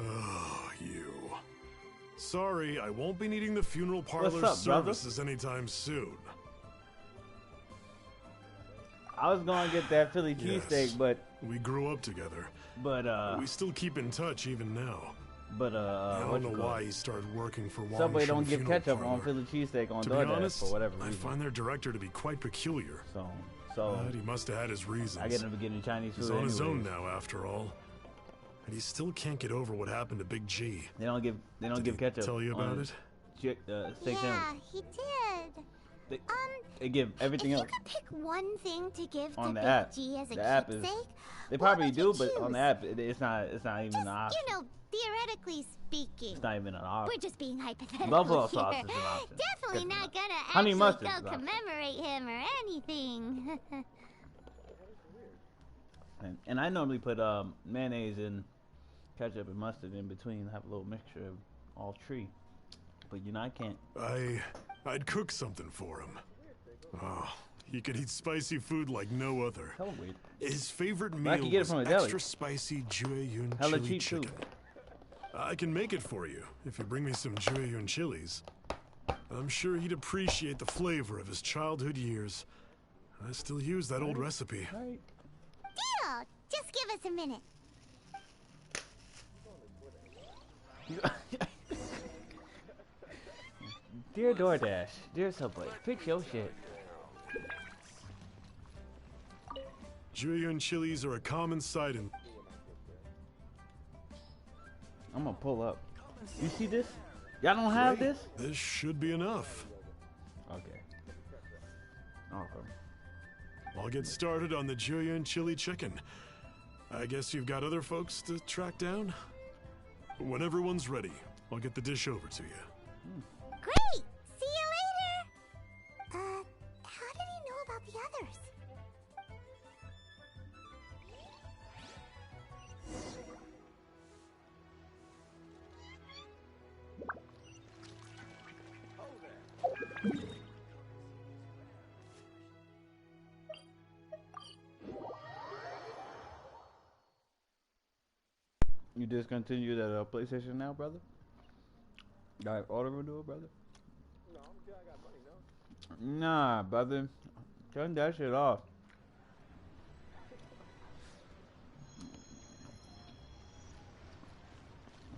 [SPEAKER 6] Oh, you. Sorry, I won't be needing the funeral parlor's
[SPEAKER 10] What's up, brother?
[SPEAKER 6] services anytime soon.
[SPEAKER 10] I was gonna get that Philly
[SPEAKER 6] Yes.
[SPEAKER 10] cheesesteak, but
[SPEAKER 6] We grew up together.
[SPEAKER 10] we
[SPEAKER 6] We still keep in touch even now. I
[SPEAKER 10] what
[SPEAKER 6] don't
[SPEAKER 10] you
[SPEAKER 6] know
[SPEAKER 10] call
[SPEAKER 6] why
[SPEAKER 10] it?
[SPEAKER 6] he started working for Wong
[SPEAKER 10] Subway
[SPEAKER 6] Shun
[SPEAKER 10] don't give
[SPEAKER 6] Funeral
[SPEAKER 10] ketchup on
[SPEAKER 6] Parlor.
[SPEAKER 10] Philly cheesesteak on
[SPEAKER 6] To be
[SPEAKER 10] DoorDash
[SPEAKER 6] honest,
[SPEAKER 10] for whatever
[SPEAKER 6] I
[SPEAKER 10] reason.
[SPEAKER 6] find their director to be quite peculiar.
[SPEAKER 10] So
[SPEAKER 6] But he must have had his reasons.
[SPEAKER 10] I get him getting Chinese food
[SPEAKER 6] He's on his own
[SPEAKER 10] anyways.
[SPEAKER 6] now, after all. And he still can't get over what happened to Big G.
[SPEAKER 10] They don't give
[SPEAKER 6] Did
[SPEAKER 10] give
[SPEAKER 6] he
[SPEAKER 10] ketchup.
[SPEAKER 6] tell you
[SPEAKER 10] on
[SPEAKER 6] about
[SPEAKER 10] his
[SPEAKER 6] it?
[SPEAKER 10] Steak
[SPEAKER 2] Yeah,
[SPEAKER 10] sandwich.
[SPEAKER 2] he did.
[SPEAKER 10] They give everything
[SPEAKER 2] if
[SPEAKER 10] else
[SPEAKER 2] you could pick one thing to give
[SPEAKER 10] on
[SPEAKER 2] to
[SPEAKER 10] the
[SPEAKER 2] Big
[SPEAKER 10] app.
[SPEAKER 2] G as a
[SPEAKER 10] The app is.
[SPEAKER 2] keepsake,
[SPEAKER 10] They
[SPEAKER 2] what
[SPEAKER 10] probably
[SPEAKER 2] would
[SPEAKER 10] do,
[SPEAKER 2] you
[SPEAKER 10] but on
[SPEAKER 2] choose?
[SPEAKER 10] the app, it's not even an
[SPEAKER 2] Just,
[SPEAKER 10] option.
[SPEAKER 2] you know, theoretically speaking.
[SPEAKER 10] It's not even an option.
[SPEAKER 2] We're just being hypothetical
[SPEAKER 10] Buffalo
[SPEAKER 2] here.
[SPEAKER 10] sauce is an option.
[SPEAKER 2] Definitely
[SPEAKER 10] Definitely
[SPEAKER 2] not gonna
[SPEAKER 10] Honey
[SPEAKER 2] actually
[SPEAKER 10] mustard
[SPEAKER 2] go
[SPEAKER 10] is an option.
[SPEAKER 2] commemorate him or anything.
[SPEAKER 10] And I normally put mayonnaise and ketchup and mustard in between, have a little mixture of all three. But you know, I can't.
[SPEAKER 6] I'd cook something for him. Oh, he could eat spicy food like no other.
[SPEAKER 10] Hella weird.
[SPEAKER 6] His favorite
[SPEAKER 10] But I
[SPEAKER 6] meal
[SPEAKER 10] can get it
[SPEAKER 6] was
[SPEAKER 10] from a deli.
[SPEAKER 6] extra spicy Jueyun
[SPEAKER 10] Hella
[SPEAKER 6] chili
[SPEAKER 10] cheap, too.
[SPEAKER 6] chicken. I can make it for you if you bring me some Jueyun chilies. I'm sure he'd appreciate the flavor of his childhood years. I still use that old recipe.
[SPEAKER 10] Right.
[SPEAKER 2] Deal! Just give us a minute.
[SPEAKER 10] Dear DoorDash, dear Subway, fix your shit.
[SPEAKER 6] Jueyun chilies are a common sight in.
[SPEAKER 10] I'm gonna pull up. You see this? Y'all don't have
[SPEAKER 6] Great.
[SPEAKER 10] this?
[SPEAKER 6] This should be enough.
[SPEAKER 10] Okay. Okay.
[SPEAKER 6] I'll get started on the Jueyun chili chicken. I guess you've got other folks to track down? When everyone's ready, I'll get the dish over to you.
[SPEAKER 2] Great! See you later! How did he know about the others?
[SPEAKER 10] You discontinued that PlayStation now, brother? Got auto renewal, brother? No, I'm good. I got money now. Nah, brother. Turn that shit off.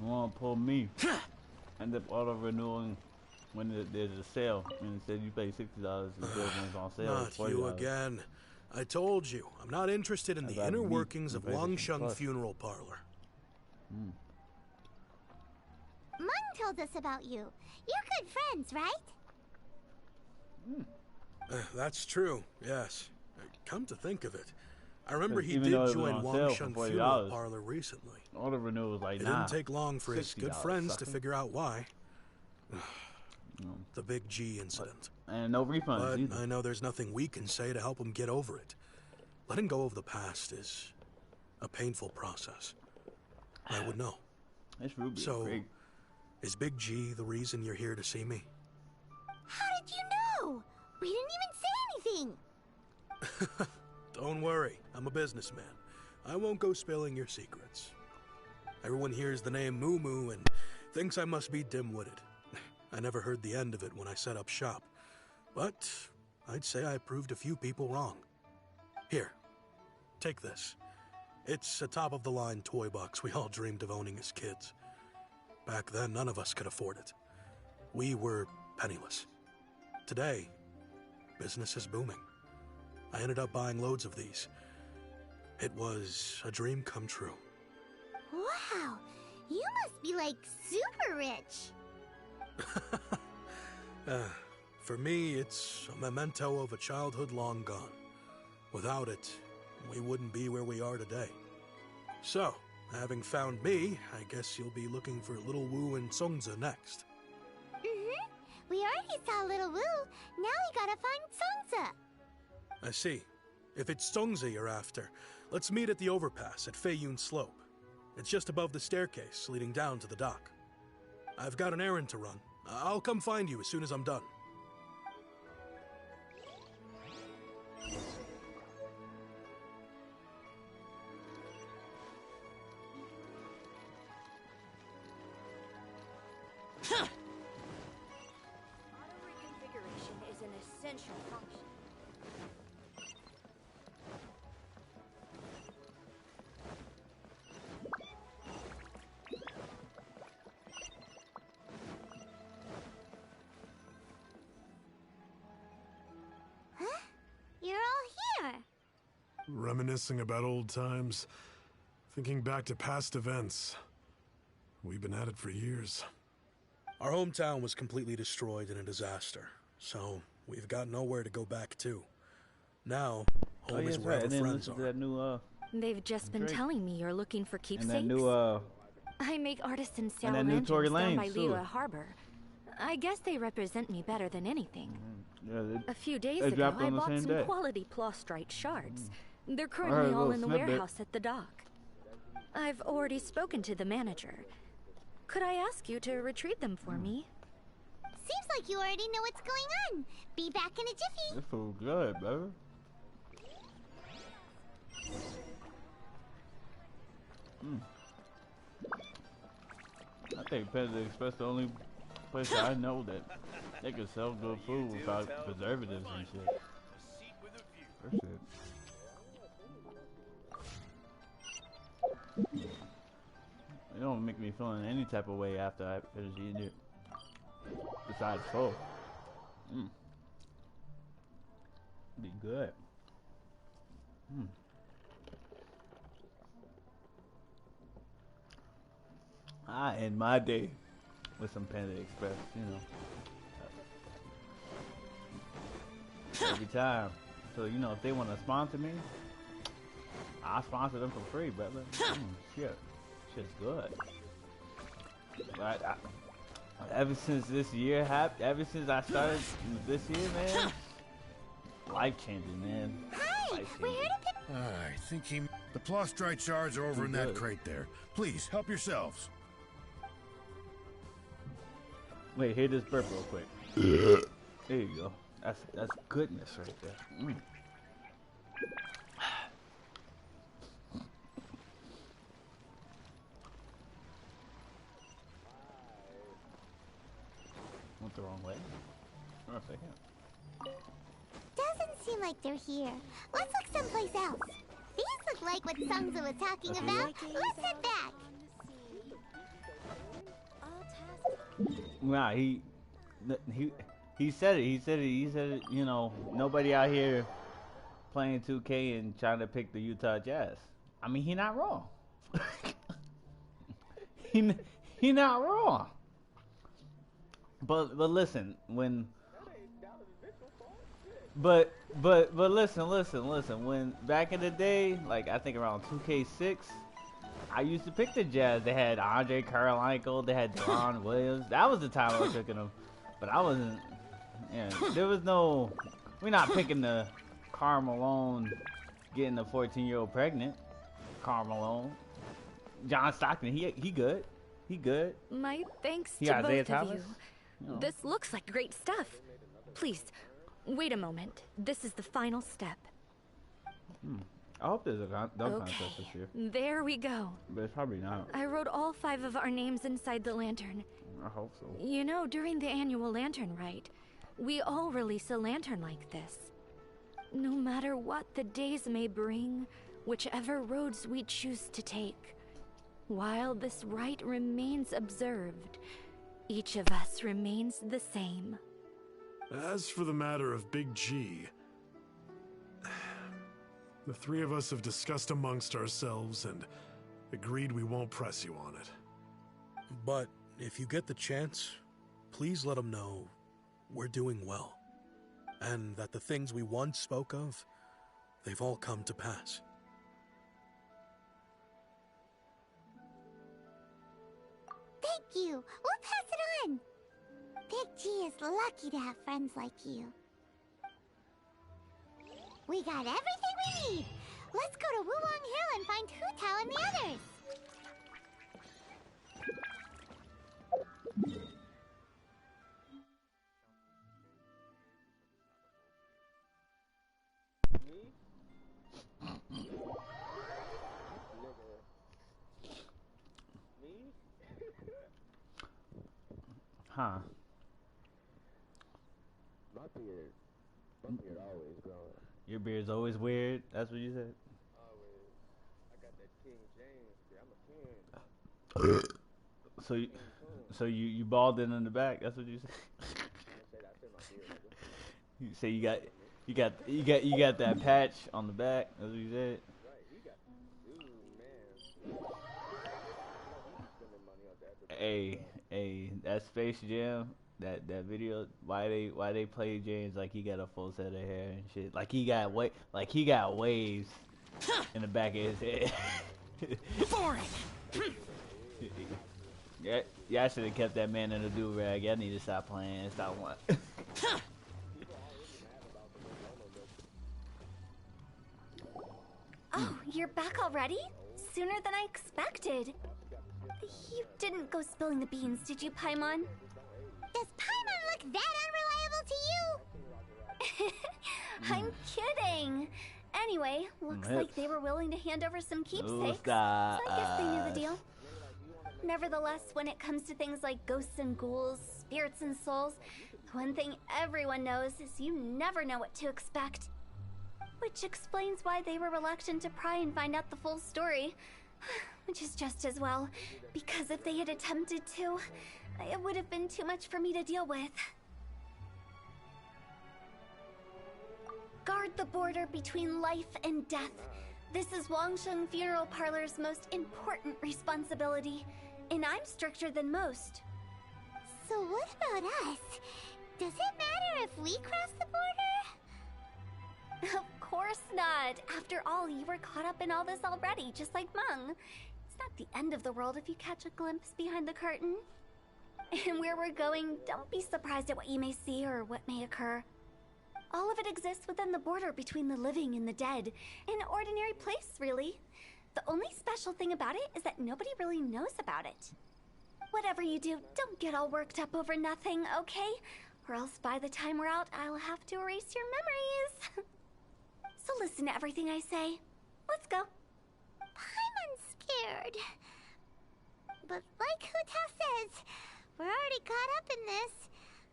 [SPEAKER 10] You wanna pull me? End up auto renewing when there's a sale, and instead you pay $60 instead when it's on sale.
[SPEAKER 8] Not
[SPEAKER 10] it's
[SPEAKER 8] you
[SPEAKER 10] $40.
[SPEAKER 8] again. I told you, I'm not interested in the
[SPEAKER 10] About
[SPEAKER 8] inner
[SPEAKER 10] me,
[SPEAKER 8] workings of
[SPEAKER 10] PlayStation
[SPEAKER 8] Wangsheng
[SPEAKER 10] Plus.
[SPEAKER 8] Funeral Parlor.
[SPEAKER 2] Mung told us about you. You're good friends, right?
[SPEAKER 8] That's true, yes. Come to think of it, I remember he
[SPEAKER 10] Even
[SPEAKER 8] did
[SPEAKER 10] though it was
[SPEAKER 8] join
[SPEAKER 10] on sale for
[SPEAKER 8] Wangsheng
[SPEAKER 10] $40,
[SPEAKER 8] Funeral Parlor recently.
[SPEAKER 10] All the renewal was like,
[SPEAKER 8] It
[SPEAKER 10] nah.
[SPEAKER 8] didn't take long for his good
[SPEAKER 10] $60,
[SPEAKER 8] friends to
[SPEAKER 10] sucker.
[SPEAKER 8] figure out why.
[SPEAKER 10] No.
[SPEAKER 8] The Big G incident.
[SPEAKER 10] And no refunds
[SPEAKER 8] But
[SPEAKER 10] either.
[SPEAKER 8] I know there's nothing we can say to help him get over it. Letting go of the past is a painful process. I would know.
[SPEAKER 10] This Ruby is
[SPEAKER 8] So,
[SPEAKER 10] great.
[SPEAKER 8] is Big G the reason you're here to see me?
[SPEAKER 2] How did you know? We didn't even say anything.
[SPEAKER 8] Don't worry, I'm a businessman. I won't go spilling your secrets. Everyone hears the name Moo Moo and thinks I must be dim-witted. I never heard the end of it when I set up shop. But I'd say I proved a few people wrong. Here, take this. It's a top-of-the-line toy box we all dreamed of owning as kids. Back then, none of us could afford it. We were penniless. Today, business is booming. I ended up buying loads of these. It was a dream come true.
[SPEAKER 2] Wow, you must be like super rich.
[SPEAKER 8] For me, it's a memento of a childhood long gone. Without it, we wouldn't be where we are today. So, having found me, I guess you'll be looking for Little Wu and Songza next.
[SPEAKER 2] We already saw Little Wu. Now we gotta find Songza.
[SPEAKER 8] I see. If it's Songza you're after, let's meet at the overpass at Feiyun Slope. It's just above the staircase leading down to the dock. I've got an errand to run. I'll come find you as soon as I'm done.
[SPEAKER 7] Auto-reconfiguration is an essential function.
[SPEAKER 2] You're all here.
[SPEAKER 6] Reminiscing about old times, thinking back to past events. We've been at it for years.
[SPEAKER 8] Our hometown was completely destroyed in a disaster, so we've got nowhere to go back to. Now, home is wherever
[SPEAKER 10] And then
[SPEAKER 8] friends
[SPEAKER 10] listen to
[SPEAKER 8] are.
[SPEAKER 10] that new
[SPEAKER 7] They've just been
[SPEAKER 10] Drake.
[SPEAKER 7] telling me you're looking for
[SPEAKER 10] and
[SPEAKER 7] keepsakes.
[SPEAKER 10] that new
[SPEAKER 7] I make artisan
[SPEAKER 10] and
[SPEAKER 7] sail
[SPEAKER 10] that new Tory
[SPEAKER 7] lanterns down by
[SPEAKER 10] Lanez, too.
[SPEAKER 7] Liyue Harbor. I guess they represent me better than anything. A few days
[SPEAKER 10] they
[SPEAKER 7] ago,
[SPEAKER 10] dropped
[SPEAKER 7] I
[SPEAKER 10] on the
[SPEAKER 7] bought
[SPEAKER 10] same
[SPEAKER 7] some
[SPEAKER 10] day.
[SPEAKER 7] quality Plostrite shards. They're
[SPEAKER 10] heard
[SPEAKER 7] currently
[SPEAKER 10] a
[SPEAKER 7] all
[SPEAKER 10] little
[SPEAKER 7] in the
[SPEAKER 10] snippet.
[SPEAKER 7] warehouse at the dock. I've already spoken to the manager. Could I ask you to retrieve them for me?
[SPEAKER 2] Seems like you already know what's going on. Be back in a jiffy.
[SPEAKER 10] This food good, brother. I think Panda Express the only place that I know that they can sell good food without preservatives and shit. For shit. It don't make me feel in any type of way after I finish eating it. Besides full. Be good. I end my day with some Panda Express, you know. Every time. So, you know, if they want to sponsor me, I'll sponsor them for free, brother. Shit. Shit's good. But ever since this year happened, ever since I started this year, man, life changing, man.
[SPEAKER 2] Hi, we're here to pick.
[SPEAKER 11] I think he... The Plostrite shards are over in that
[SPEAKER 10] Good.
[SPEAKER 11] crate there. Please, help yourselves.
[SPEAKER 10] Wait, hear this burp real quick. There you go. That's goodness right there. Went the wrong way. For a second.
[SPEAKER 2] Doesn't seem like they're here. Let's look someplace else. These look like what Sungza was talking about. Let's head back.
[SPEAKER 10] Nah, he said it. He said it. You know, nobody out here playing 2K and trying to pick the Utah Jazz. I mean, he not wrong. he not wrong. But listen, when but listen. When back in the day, like I think around 2K6, I used to pick the Jazz. They had Andre Karolko, they had Deron Williams. That was the time I was picking them. But I wasn't. Yeah, there was no. We're not picking the Karl Malone getting the 14-year-old pregnant. Karl Malone, John Stockton. He good. He good.
[SPEAKER 7] My thanks
[SPEAKER 10] He
[SPEAKER 7] to
[SPEAKER 10] got Isaiah
[SPEAKER 7] both of
[SPEAKER 10] Thomas?
[SPEAKER 7] you.
[SPEAKER 10] No.
[SPEAKER 7] This looks like great stuff. Please, wait a moment. This is the final step.
[SPEAKER 10] I hope there's a dunk contest this year,
[SPEAKER 7] There we go.
[SPEAKER 10] but it's probably not.
[SPEAKER 7] I wrote all 5 of our names inside the lantern.
[SPEAKER 10] I hope so.
[SPEAKER 7] You know, during the annual lantern rite, we all release a lantern like this. No matter what the days may bring, whichever roads we choose to take, while this rite remains observed, each of us remains the same.
[SPEAKER 6] As for the matter of Big G, the 3 of us have discussed amongst ourselves and agreed we won't press you on it.
[SPEAKER 8] But if you get the chance, please let him know we're doing well, and that the things we once spoke of, they've all come to pass.
[SPEAKER 2] Thank you. We'll pass it on. Big G is lucky to have friends like you. We got everything we need. Let's go to Wulong Hill and find Hu Tao and the others.
[SPEAKER 10] Huh?
[SPEAKER 12] My beard always growing.
[SPEAKER 10] Your beard's always weird. That's what you said.
[SPEAKER 12] Always. I got that King James beard. I'm a king.
[SPEAKER 10] So you balding in the back. That's what you said.
[SPEAKER 12] I said my beard.
[SPEAKER 10] You say you got that patch on the back. That's what you said.
[SPEAKER 12] Right, he got. Ooh, man. Spending money on that.
[SPEAKER 10] Hey, that Space Jam, that video, why they play James like he got a full set of hair and shit, like he got waves in the back of his head.
[SPEAKER 8] Boring.
[SPEAKER 10] Yeah, I should have kept that man in a do rag. I need to stop playing. Stop what?
[SPEAKER 3] Oh, you're back already? Sooner than I expected. You didn't go spilling the beans, did you, Paimon?
[SPEAKER 2] Does Paimon look that unreliable to you?
[SPEAKER 3] I'm kidding. Anyway, looks like they were willing to hand over some keepsakes, so
[SPEAKER 10] stop.
[SPEAKER 3] I guess they knew the deal. Nevertheless, when it comes to things like ghosts and ghouls, spirits and souls, one thing everyone knows is you never know what to expect. Which explains why they were reluctant to pry and find out the full story. Which is just as well, because if they had attempted to, it would have been too much for me to deal with. Guard the border between life and death. This is Wangsheng Funeral Parlor's most important responsibility, and I'm stricter than most.
[SPEAKER 2] So what about us? Does it matter if we cross the border?
[SPEAKER 3] Of course not. After all, you were caught up in all this already, just like Meng. It's not the end of the world if you catch a glimpse behind the curtain. And where we're going, don't be surprised at what you may see or what may occur. All of it exists within the border between the living and the dead. An ordinary place, really. The only special thing about it is that nobody really knows about it. Whatever you do, don't get all worked up over nothing, okay? Or else by the time we're out, I'll have to erase your memories. So listen to everything I say. Let's go.
[SPEAKER 2] Paimon's scared. But like Hu Tao says, we're already caught up in this.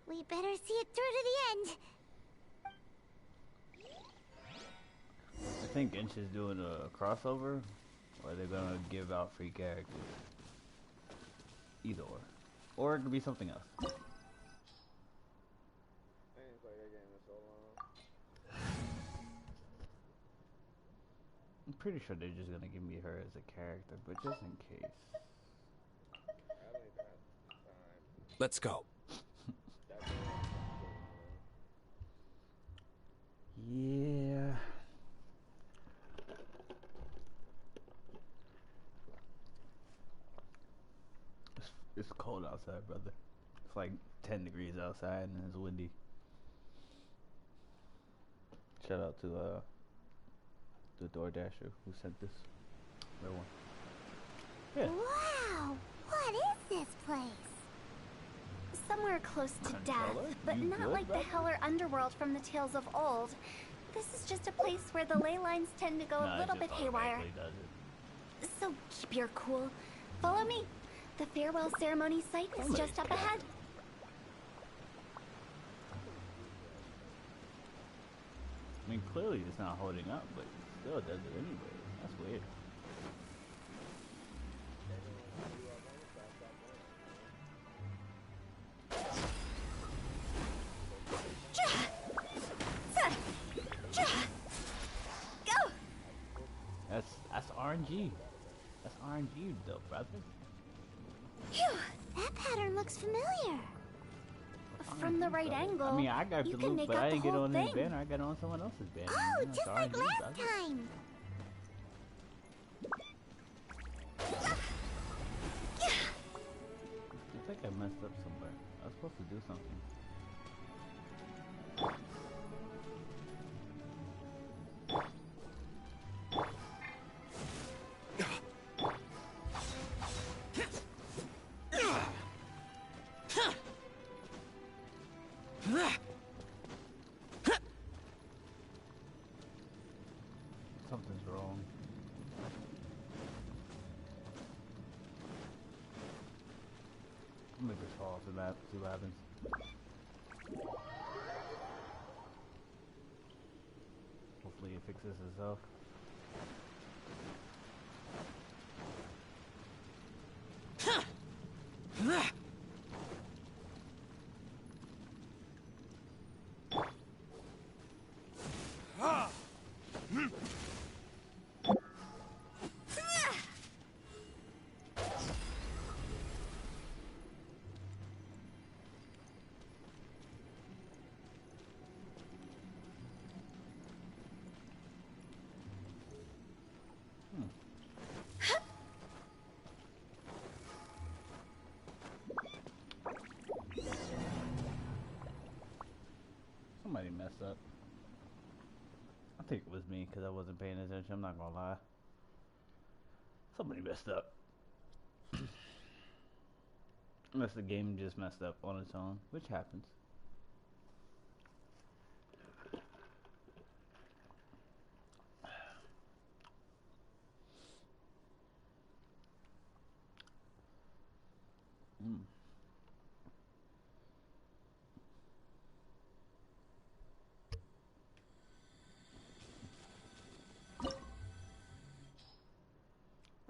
[SPEAKER 2] We better see it through to the end.
[SPEAKER 10] I think Inch is doing a crossover, or they're gonna give out free characters. Either or it could be something else.
[SPEAKER 12] I ain't played that game in so long.
[SPEAKER 10] pretty sure they're just gonna give me her as a character, but just in case.
[SPEAKER 13] Let's go.
[SPEAKER 10] Yeah. It's cold outside, brother. It's like 10 degrees outside and it's windy. Shout out to the DoorDasher who sent this. Real one. Yeah.
[SPEAKER 2] Wow! What is this place?
[SPEAKER 3] Somewhere close to death, but not like the hell or underworld from the tales of old. This is just a place where the ley lines tend to go a little bit haywire. So keep your cool. Follow me. The farewell ceremony site is just up ahead.
[SPEAKER 10] I mean, clearly it's not holding up, but it still does it anyway. That's weird.
[SPEAKER 3] Go!
[SPEAKER 10] That's RNG. That's RNG though, brother.
[SPEAKER 2] Phew, that pattern looks familiar.
[SPEAKER 3] From the right angle,
[SPEAKER 10] I mean, I got the loop, but I didn't get on this banner. I got on someone else's banner.
[SPEAKER 2] Oh, just like
[SPEAKER 10] RNG,
[SPEAKER 2] last
[SPEAKER 10] brother.
[SPEAKER 2] time.
[SPEAKER 10] I think I messed up somewhere. I was supposed to do something. Something's wrong. I'm gonna just fall off the map, see what happens. Hopefully it fixes itself. Somebody messed up. I think it was me because I wasn't paying attention. I'm not gonna lie. Somebody messed up. Unless the game just messed up on its own, which happens.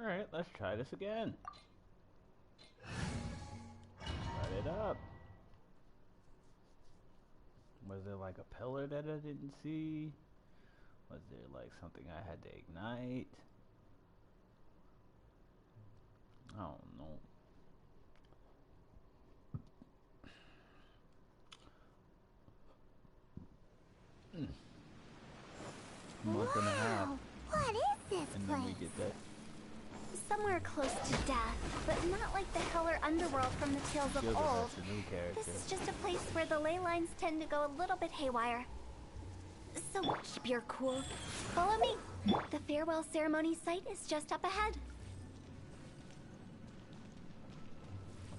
[SPEAKER 10] Alright, let's try this again. Start it up. Was there like a pillar that I didn't see? Was there like something I had to ignite? I don't know. Month and a half.
[SPEAKER 2] What is this
[SPEAKER 10] And
[SPEAKER 2] place?
[SPEAKER 10] then we get that.
[SPEAKER 3] Somewhere close to death, but not like the hell or underworld from the tales of
[SPEAKER 10] Feels like
[SPEAKER 3] old.
[SPEAKER 10] that's a new character.
[SPEAKER 3] This is just a place where the ley lines tend to go a little bit haywire. So keep your cool. Follow me. The farewell ceremony site is just up ahead.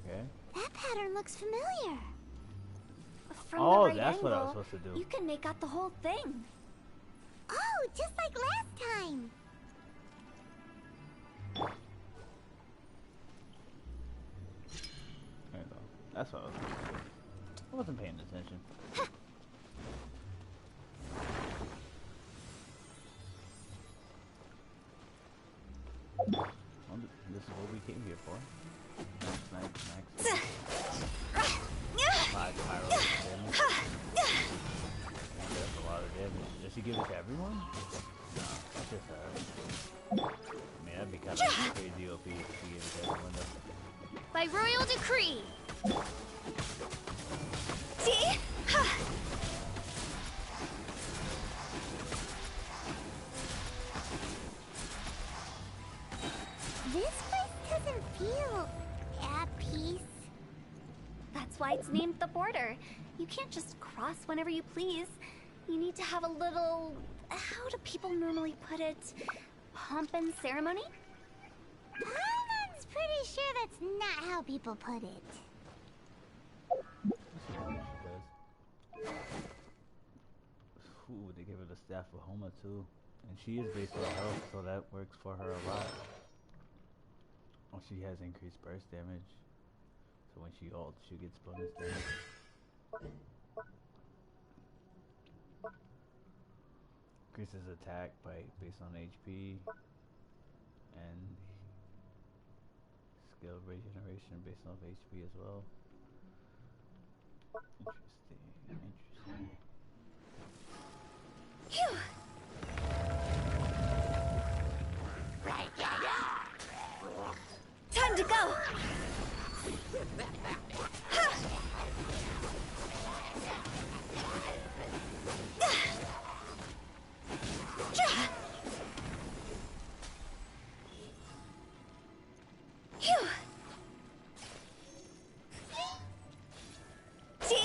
[SPEAKER 10] Okay.
[SPEAKER 2] That pattern looks familiar.
[SPEAKER 3] From
[SPEAKER 10] Oh,
[SPEAKER 3] the right
[SPEAKER 10] that's
[SPEAKER 3] angle,
[SPEAKER 10] what I was supposed to do.
[SPEAKER 3] You can make out the whole thing.
[SPEAKER 2] Oh, just like last time.
[SPEAKER 10] There you go. That's what I was supposed to do. I wasn't paying attention. Well, this is what we came here for. Nice. 5 pyro damage. That's a lot of damage. Does he give it to everyone? No. just I mean, that'd be kind of crazy OP if she gave it that window.
[SPEAKER 3] By royal decree. See?
[SPEAKER 2] This place doesn't feel at peace.
[SPEAKER 3] That's why it's named the border. You can't just cross whenever you please. You need to have a little... how do people normally put it? Pomp and ceremony?
[SPEAKER 2] Paimon's pretty sure that's not how people put it.
[SPEAKER 10] Ooh, they give her the staff of Homa too. And she is based on health, so that works for her a lot. Oh, she has increased burst damage. So when she ults, she gets bonus damage. Increases attack based on HP. And skill regeneration based off HP as well. Interesting.
[SPEAKER 3] Phew! Time to go! See?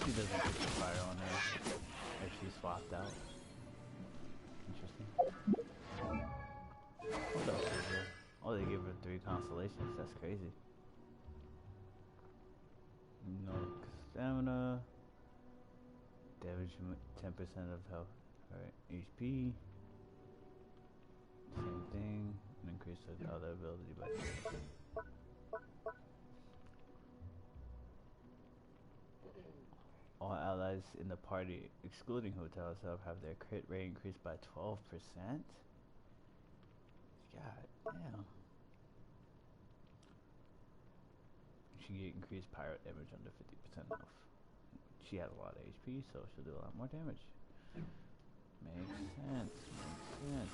[SPEAKER 10] She doesn't get the fire on her if she's swapped out. Interesting. What else is there? Oh, they give her 3 constellations. That's crazy. No stamina. Damage 10% of health. Alright, HP. Same thing. And increase the other ability by 2%. All allies in the party, excluding hotel itself, have their crit rate increased by 12%? God damn. She get increased pirate damage under 50% off. She has a lot of HP, so she'll do a lot more damage. Makes sense, makes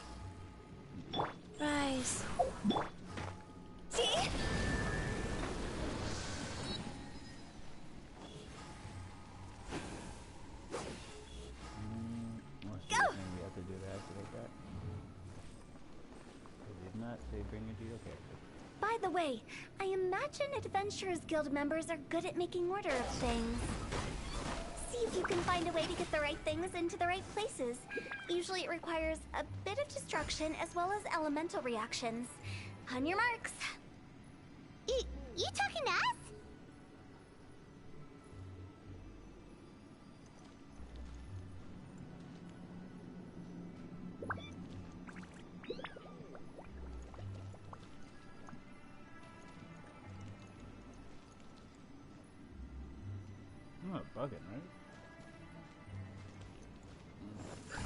[SPEAKER 10] sense.
[SPEAKER 3] Rise. See?
[SPEAKER 10] Go! We have to do that to activate that. If not, they bring you to your character.
[SPEAKER 3] By the way, I imagine Adventurers Guild members are good at making order of things. See if you can find a way to get the right things into the right places. Usually it requires a bit of destruction as well as elemental reactions. On your marks.
[SPEAKER 2] You talking to us?
[SPEAKER 10] I'm not bugging, right?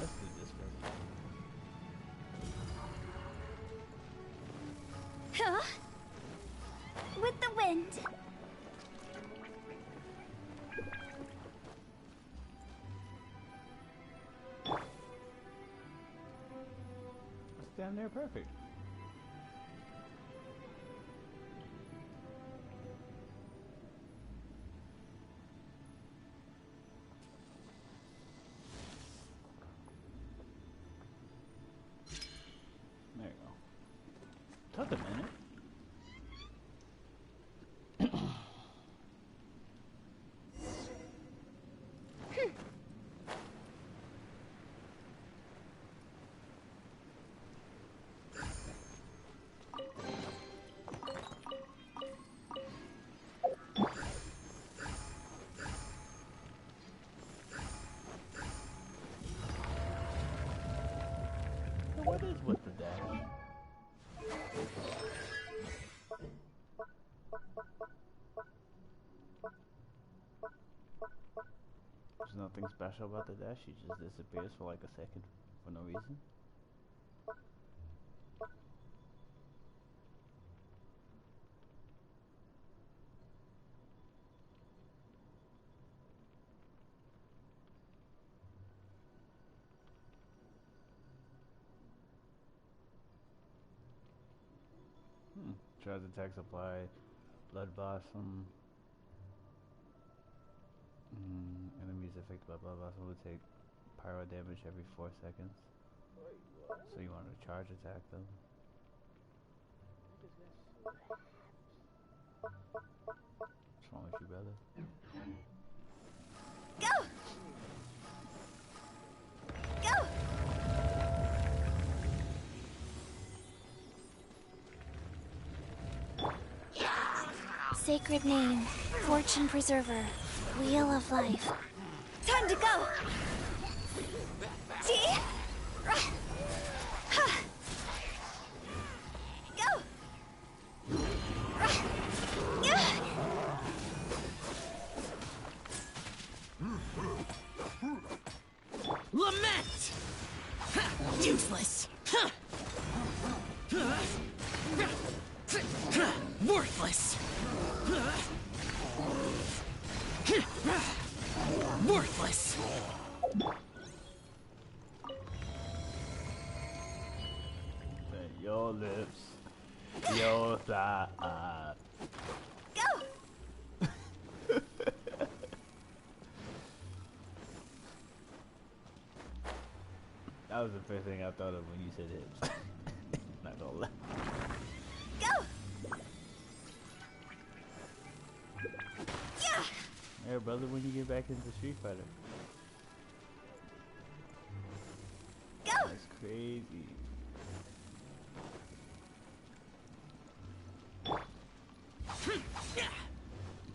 [SPEAKER 10] Let's do this first.
[SPEAKER 3] Huh? With the wind.
[SPEAKER 10] That's damn near perfect. There you go. Took a minute. So what is with the dash? There's nothing special about the dash, she just disappears for like a second for no reason. Charge attack supply, blood blossom. Enemies affected by blood blossom will take pyro damage every 4 seconds. So you want to charge attack them? What's wrong with you, brother?
[SPEAKER 3] Go! Go! Sacred name, fortune preserver, wheel of life. Time to go! See? Go!
[SPEAKER 1] Lament! Useless! Worthless! Worthless!
[SPEAKER 10] Your lips, your thigh.
[SPEAKER 3] Go!
[SPEAKER 10] That was the first thing I thought of when you said hips. Not gonna lie.
[SPEAKER 3] Go! Yeah!
[SPEAKER 10] Hey, brother, when you get back into Street Fighter?
[SPEAKER 3] Go!
[SPEAKER 10] That's crazy.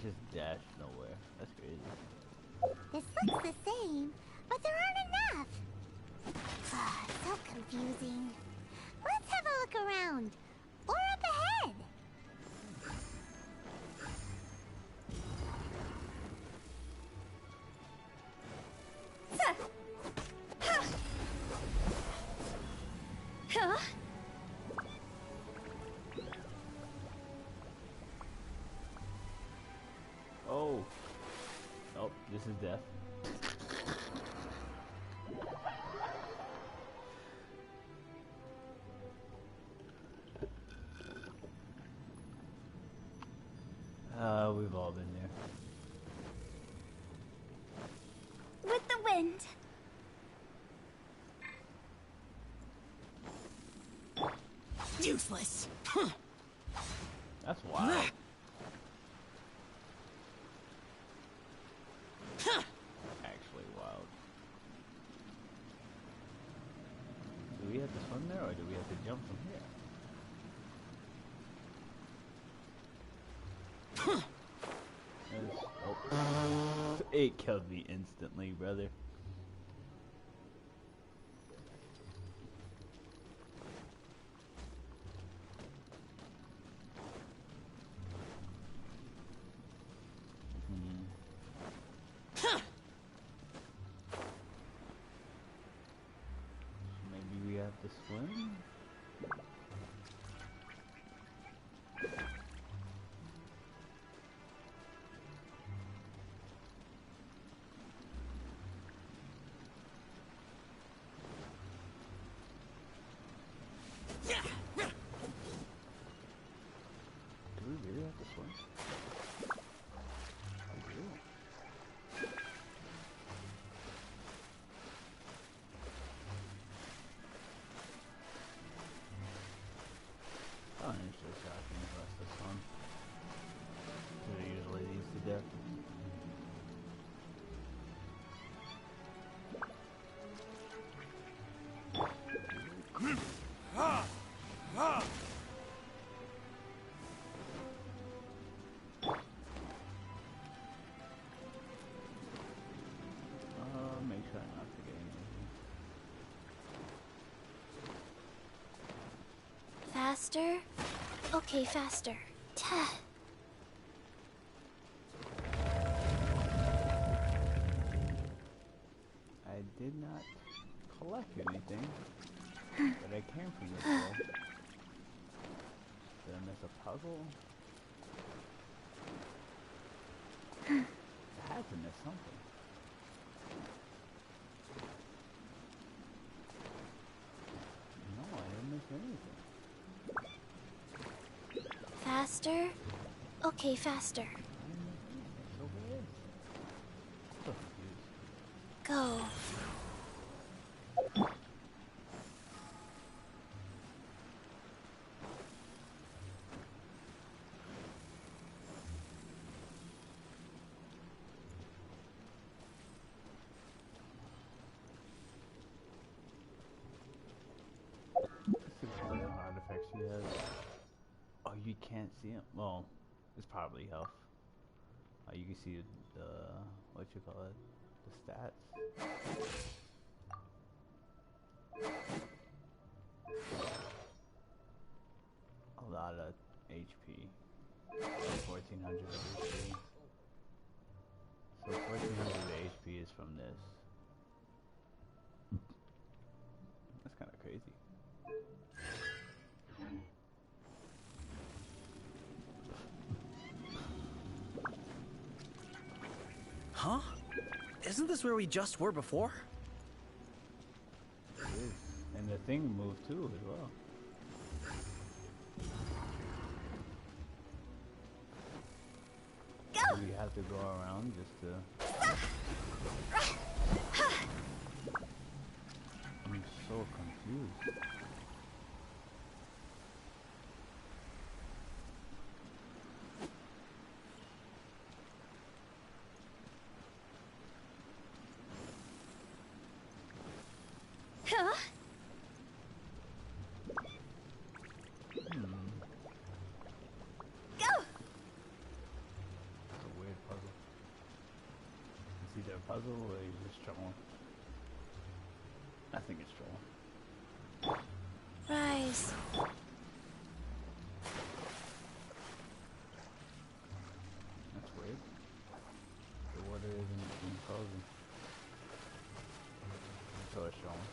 [SPEAKER 10] Just dash nowhere. That's crazy.
[SPEAKER 2] This looks the same, but there aren't enough. So confusing. Let's have a look around. Or up ahead.
[SPEAKER 3] Huh?
[SPEAKER 10] Oh. Oh, this is death. We've all been there.
[SPEAKER 3] With the wind.
[SPEAKER 1] Useless!
[SPEAKER 10] That's wild. Actually wild. Do we have to swim there, or do we have to jump from here? Oh. It killed me instantly, brother. Maybe we have to swim? Do we really have to swim? We do. Oh, it's just shocking for us to swim. It usually leads to death. Make sure I'm not forgetting anything.
[SPEAKER 3] Faster? Okay, faster.
[SPEAKER 10] I did not collect anything, but I came from this way. Did I miss a puzzle? I had to miss something. No, I didn't miss anything.
[SPEAKER 3] Faster? Okay, faster. Go.
[SPEAKER 10] Artifacts she has. Oh, you can't see them. Well, it's probably health. You can see the what you call it, the stats. A lot of HP. 1400 of HP. So 1400 HP is from this. That's kind of crazy.
[SPEAKER 1] Huh? Isn't this where we just were before?
[SPEAKER 10] It is. And the thing moved too as well.
[SPEAKER 3] Go!
[SPEAKER 10] Do we have to go around just to... I'm so confused.
[SPEAKER 3] Huh? Go!
[SPEAKER 10] It's a weird puzzle. It's either a puzzle or you're just trolling. I think it's trolling.
[SPEAKER 3] Rise.
[SPEAKER 10] That's weird. The water isn't being frozen. So it's trolling.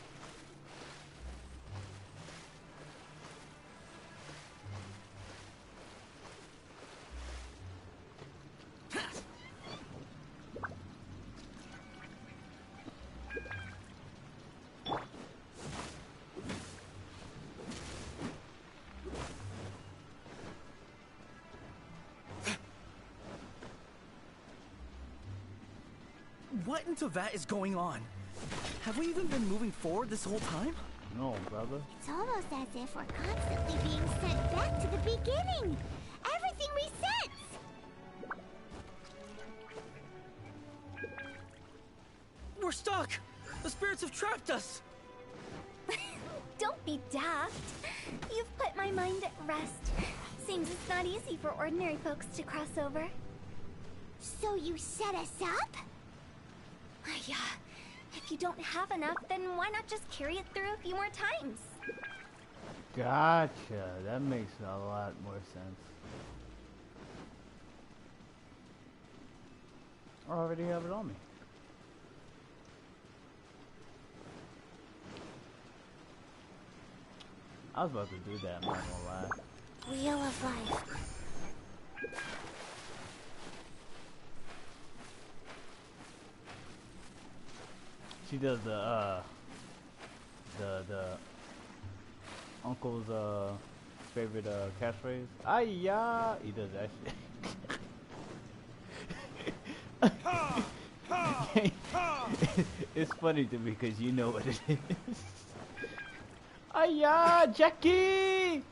[SPEAKER 1] What into that is going on? Have we even been moving forward this whole time?
[SPEAKER 10] No, brother.
[SPEAKER 2] It's almost as if we're constantly being sent back to the beginning. Everything resets.
[SPEAKER 1] We're stuck! The spirits have trapped us!
[SPEAKER 3] Don't be daft. You've put my mind at rest. Seems it's not easy for ordinary folks to cross over.
[SPEAKER 2] So you set us up?
[SPEAKER 3] Yeah. If you don't have enough, then why not just carry it through a few more times?
[SPEAKER 10] Gotcha. That makes a lot more sense. I already have it on me. I was about to do that, I'm not gonna lie.
[SPEAKER 2] Wheel of Life.
[SPEAKER 10] She does the uncle's favorite catchphrase. Ay-ya! He does that shit. It's funny to me because you know what it is. Ay-ya! Jackie!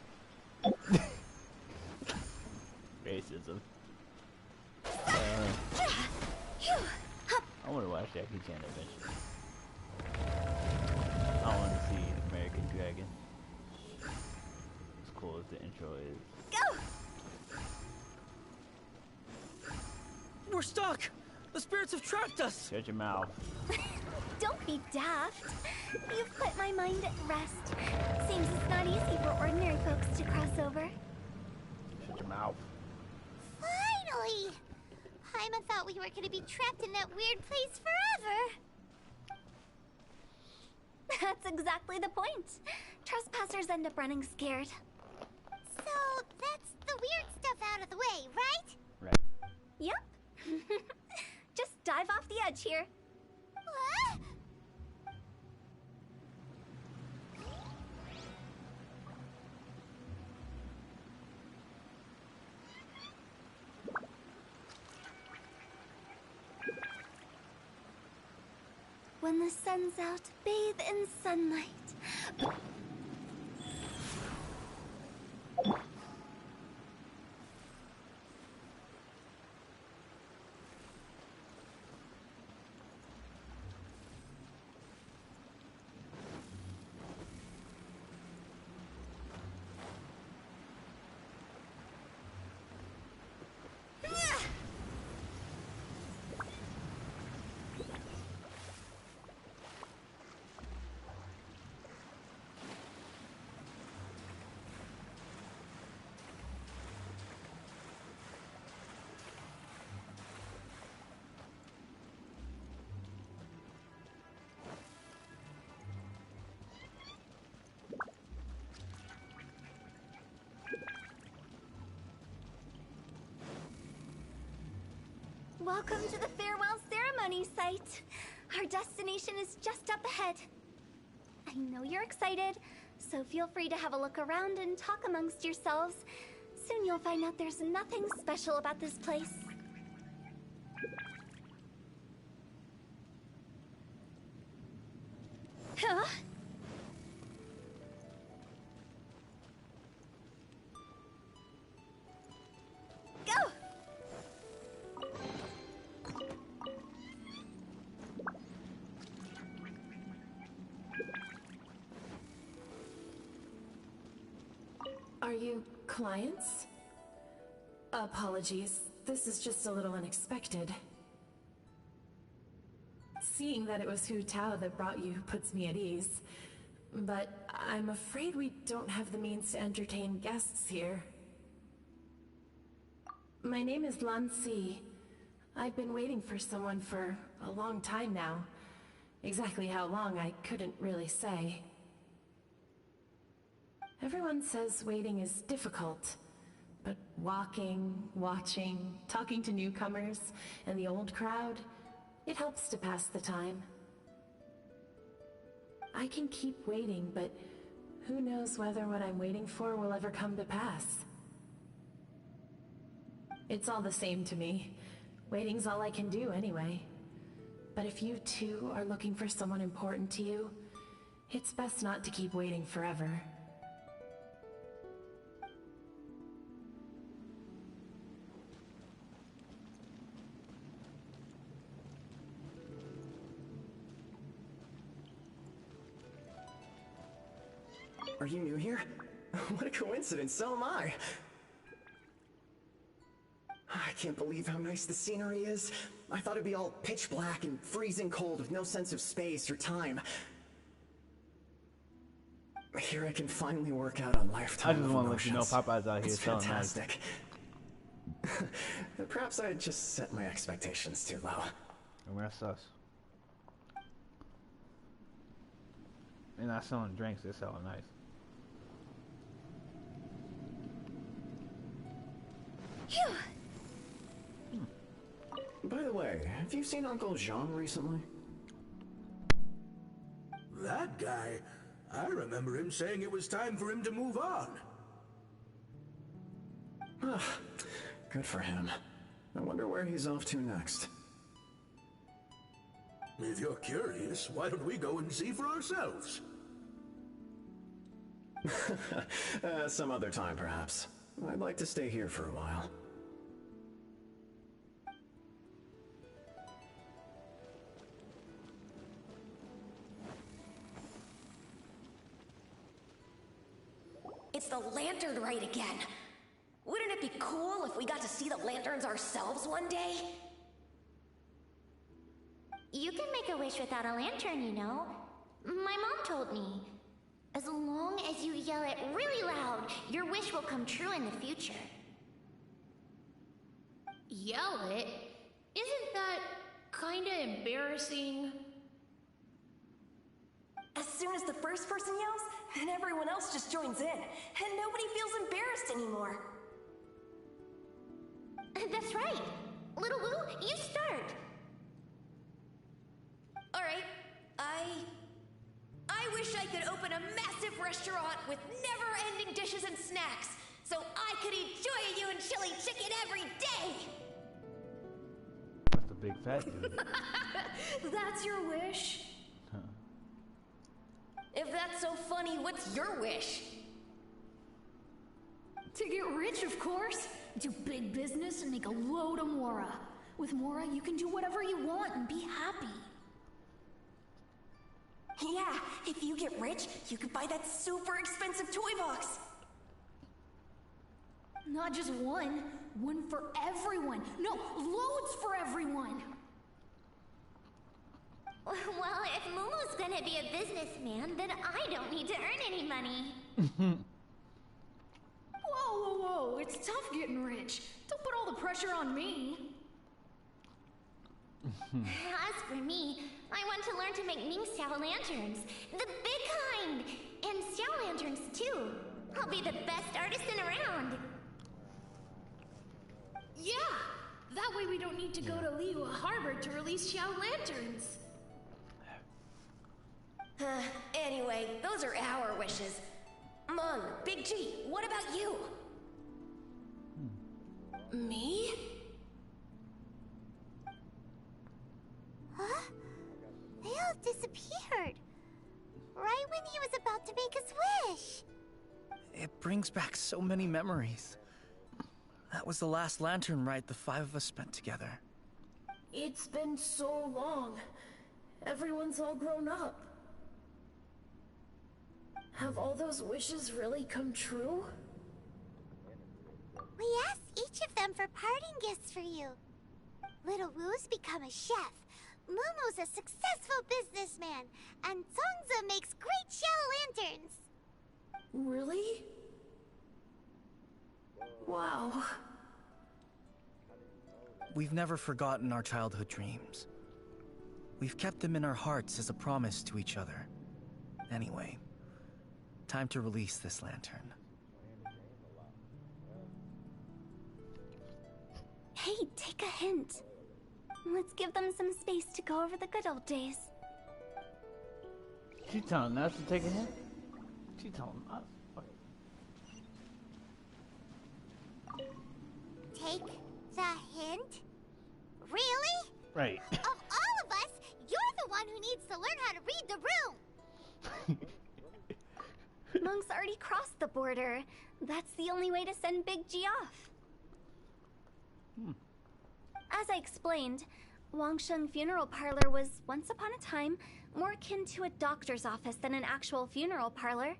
[SPEAKER 10] Racism. I want to watch Jackie Chan eventually. I want to see American Dragon. As cool as the intro is.
[SPEAKER 3] Go!
[SPEAKER 1] We're stuck! The spirits have trapped us!
[SPEAKER 10] Shut your mouth.
[SPEAKER 3] Don't be daft. You've put my mind at rest. Seems it's not easy for ordinary folks to cross over.
[SPEAKER 10] Shut your mouth.
[SPEAKER 2] Finally! Paimon thought we were gonna be trapped in that weird place forever.
[SPEAKER 3] That's exactly the point. Trespassers end up running scared.
[SPEAKER 2] So that's the weird stuff out of the way, right?
[SPEAKER 10] Right.
[SPEAKER 3] Yep. Just dive off the edge here.
[SPEAKER 2] What?
[SPEAKER 3] when the sun's out, bathe in sunlight. Welcome to the farewell ceremony site. Our destination is just up ahead. I know you're excited, so feel free to have a look around and talk amongst yourselves. Soon you'll find out there's nothing special about this place. Huh? Go!
[SPEAKER 9] Are you clients? Apologies, this is just a little unexpected. Seeing that it was Hu Tao that brought you puts me at ease. But I'm afraid we don't have the means to entertain guests here. My name is Lan Si. I've been waiting for someone for a long time now. Exactly how long, I couldn't really say. Everyone says waiting is difficult, but walking, watching, talking to newcomers, and the old crowd, it helps to pass the time. I can keep waiting, but who knows whether what I'm waiting for will ever come to pass. It's all the same to me. Waiting's all I can do anyway. But if you too are looking for someone important to you, it's best not to keep waiting forever.
[SPEAKER 14] Are you new here? What a coincidence, so am I! I can't believe how nice the scenery is. I thought it'd be all pitch black and freezing cold with no sense of space or time. Here I can finally work out on lifetime.
[SPEAKER 10] I just want to let you know Popeye's out here
[SPEAKER 14] it's
[SPEAKER 10] selling
[SPEAKER 14] fantastic. Perhaps I just set my expectations too low.
[SPEAKER 10] And that's us. They're not selling drinks, they're selling ice.
[SPEAKER 3] Phew!
[SPEAKER 14] By the way, have you seen Uncle Jean recently?
[SPEAKER 15] That guy? I remember him saying it was time for him to move on.
[SPEAKER 14] Good for him. I wonder where he's off to next.
[SPEAKER 15] If you're curious, why don't we go and see for ourselves?
[SPEAKER 14] Some other time, perhaps. I'd like to stay here for a while.
[SPEAKER 16] It's the lantern rite again. Wouldn't it be cool if we got to see the lanterns ourselves one day?
[SPEAKER 2] You can make a wish without a lantern, you know. My mom told me. As long as you yell it really loud, your wish will come true in the future.
[SPEAKER 9] Yell it? Isn't that kinda embarrassing?
[SPEAKER 16] As soon as the first person yells, then everyone else just joins in, and nobody feels embarrassed anymore.
[SPEAKER 2] That's right. Little Wu, you start.
[SPEAKER 16] Alright, I wish I could open a massive restaurant with never-ending dishes and snacks, so I could eat Joy and chili chicken every day!
[SPEAKER 10] That's a big fat dude.
[SPEAKER 9] That's your wish?
[SPEAKER 16] funny. What's your wish?
[SPEAKER 4] To get rich, of course. Do big business and make a load of Mora. With Mora, you can do whatever you want and be happy.
[SPEAKER 16] Yeah, if you get rich, you could buy that super expensive toy box.
[SPEAKER 4] Not just one. One for everyone. No, loads for everyone.
[SPEAKER 2] Well, if Momo's gonna be a businessman, then I don't need to earn any money.
[SPEAKER 4] Whoa. It's tough getting rich. Don't put all the pressure on me.
[SPEAKER 2] As for me, I want to learn to make Ming Xiao lanterns. The big kind! And Xiao lanterns, too. I'll be the best artisan around.
[SPEAKER 4] Yeah! That way we don't need to go to Liyue Harbor to release Xiao lanterns.
[SPEAKER 16] Anyway, those are our wishes. Mung, Big G, what about you? Me?
[SPEAKER 2] Huh? They all disappeared. Right when he was about to make his wish.
[SPEAKER 1] It brings back so many memories. That was the last lantern ride the 5 of us spent together.
[SPEAKER 9] It's been so long. Everyone's all grown up. Have all those wishes really come true?
[SPEAKER 2] We asked each of them for parting gifts for you. Little Wu's become a chef. Momo's a successful businessman. And Zongza makes great Xiao lanterns.
[SPEAKER 9] Really? Wow.
[SPEAKER 1] We've never forgotten our childhood dreams. We've kept them in our hearts as a promise to each other. Anyway, time to release this lantern.
[SPEAKER 3] Hey, take a hint. Let's give them some space to go over the good old days.
[SPEAKER 10] She telling us to take a hint? She telling us?
[SPEAKER 2] Take the hint? Really?
[SPEAKER 10] Right.
[SPEAKER 2] Of all of us, you're the one who needs to learn how to read the room.
[SPEAKER 3] Monk's already crossed the border. That's the only way to send Big G off. As I explained, Wangsheng Funeral Parlor was, once upon a time, more akin to a doctor's office than an actual funeral parlor.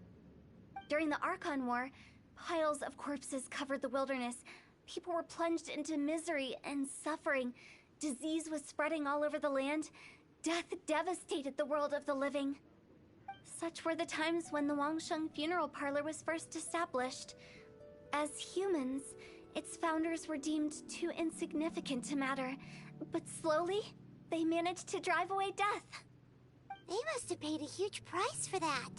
[SPEAKER 3] During the Archon War, piles of corpses covered the wilderness. People were plunged into misery and suffering. Disease was spreading all over the land. Death devastated the world of the living. Such were the times when the Wangsheng Funeral Parlor was first established. As humans, its founders were deemed too insignificant to matter, but slowly, they managed to drive away death.
[SPEAKER 2] They must have paid a huge price for that.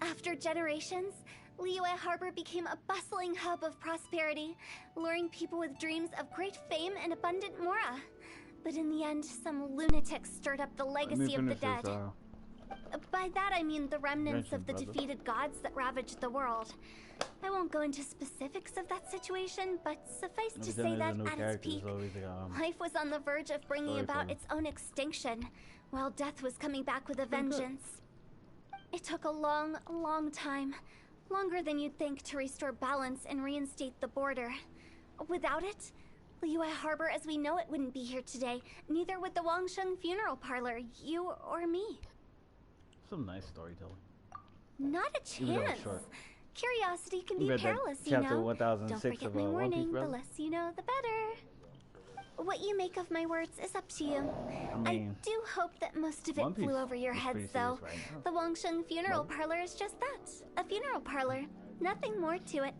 [SPEAKER 3] After generations, Liyue Harbor became a bustling hub of prosperity, luring people with dreams of great fame and abundant mora. But in the end, some lunatics stirred up the legacy of the dead. By that I mean the remnants of the defeated gods that ravaged the world. I won't go into specifics of that situation, but suffice to say that at its peak, life was on the verge of bringing about its own extinction, while death was coming back with a vengeance. It took a long, long time, longer than you'd think, to restore balance and reinstate the border. Without it, Liyue Harbor as we know it wouldn't be here today, neither would the Wangsheng Funeral Parlor, you or me.
[SPEAKER 10] Some nice storytelling.
[SPEAKER 3] Not a chance. Curiosity can be perilous, you
[SPEAKER 10] chapter
[SPEAKER 3] know.
[SPEAKER 10] 1006
[SPEAKER 3] Don't forget
[SPEAKER 10] of
[SPEAKER 3] my
[SPEAKER 10] One
[SPEAKER 3] warning.
[SPEAKER 10] Piece,
[SPEAKER 3] The less you know, the better. What you make of my words is up to you. I do hope that most of it flew over your heads, though. The Wangsheng Funeral Parlor is just that. A funeral parlor. Nothing more to it.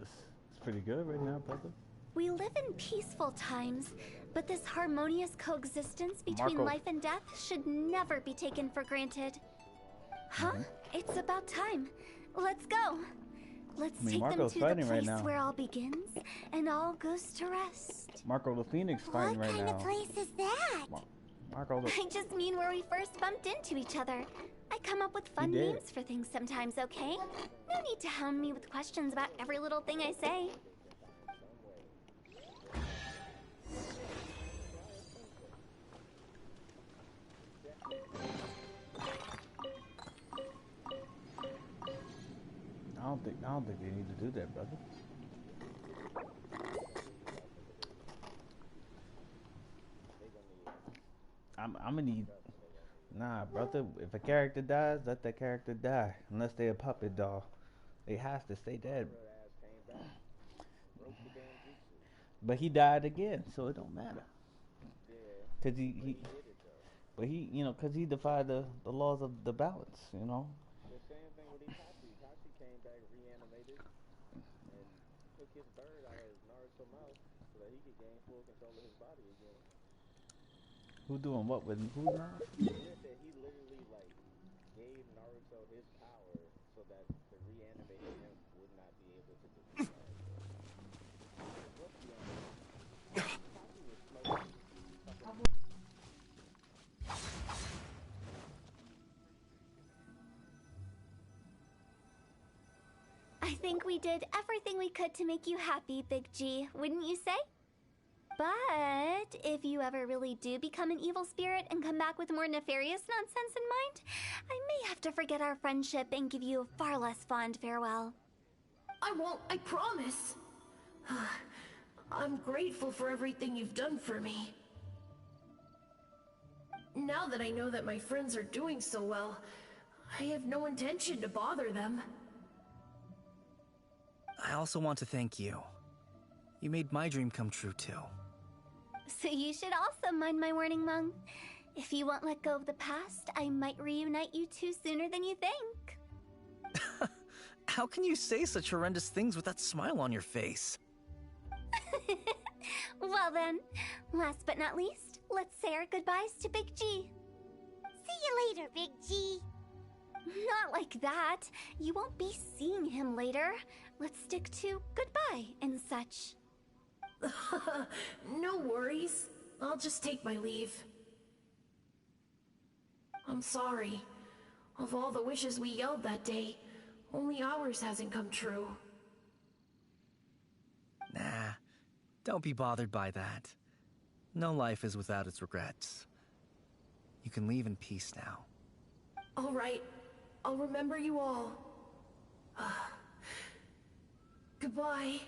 [SPEAKER 10] It's pretty good right now, brother.
[SPEAKER 3] We live in peaceful times, but this harmonious coexistence between life and death should never be taken for granted. Huh? It's about time. Let's go. Let's take them to the place where all begins and all goes to rest.
[SPEAKER 10] Marco the Phoenix fighting right now.
[SPEAKER 2] What kind of place is that?
[SPEAKER 3] I just mean where we first bumped into each other. I come up with fun names for things sometimes, okay? No need to hound me with questions about every little thing I say.
[SPEAKER 10] I don't think they need to do that, brother. I'm gonna need. Nah, brother. If a character dies, let that character die. Unless they're a puppet doll, they have to stay dead. But he died again, so it don't matter. Cause but he, you know, cause he defied the laws of the balance, you know.
[SPEAKER 12] The same thing with Itachi. Itachi came back reanimated and took his bird out of his Naruto mouth so that he could gain full control of his body again.
[SPEAKER 10] Who doing what with who now?
[SPEAKER 12] He said he literally like gave Naruto his power so that the reanimated him would not be able to defeat Naruto. Let's be honest. Itachi was smoking.
[SPEAKER 3] I think we did everything we could to make you happy, Big G, wouldn't you say? But if you ever really do become an evil spirit and come back with more nefarious nonsense in mind, I may have to forget our friendship and give you a far less fond farewell.
[SPEAKER 9] I won't, I promise. I'm grateful for everything you've done for me. Now that I know that my friends are doing so well, I have no intention to bother them.
[SPEAKER 1] I also want to thank you. You made my dream come true, too.
[SPEAKER 3] So you should also mind my warning, Mung. If you won't let go of the past, I might reunite you two sooner than you think.
[SPEAKER 1] How can you say such horrendous things with that smile on your face?
[SPEAKER 3] Well then, last but not least, let's say our goodbyes to Big G.
[SPEAKER 2] See you later, Big G.
[SPEAKER 3] Not like that. You won't be seeing him later. Let's stick to goodbye and such.
[SPEAKER 9] No worries. I'll just take my leave. I'm sorry. Of all the wishes we yelled that day, only ours hasn't come true.
[SPEAKER 1] Nah, don't be bothered by that. No life is without its regrets. You can leave in peace now.
[SPEAKER 9] All right. I'll remember you all. Goodbye.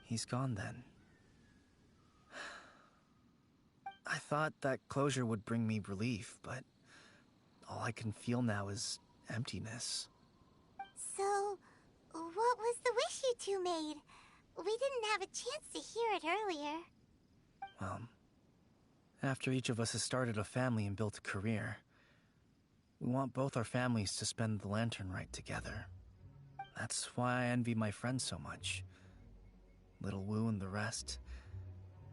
[SPEAKER 1] He's gone then. I thought that closure would bring me relief, but all I can feel now is emptiness.
[SPEAKER 2] So, what was the wish you two made? We didn't have a chance to hear it earlier.
[SPEAKER 1] Well, after each of us has started a family and built a career, we want both our families to spend the lantern rite together. That's why I envy my friends so much. Little Wu and the rest,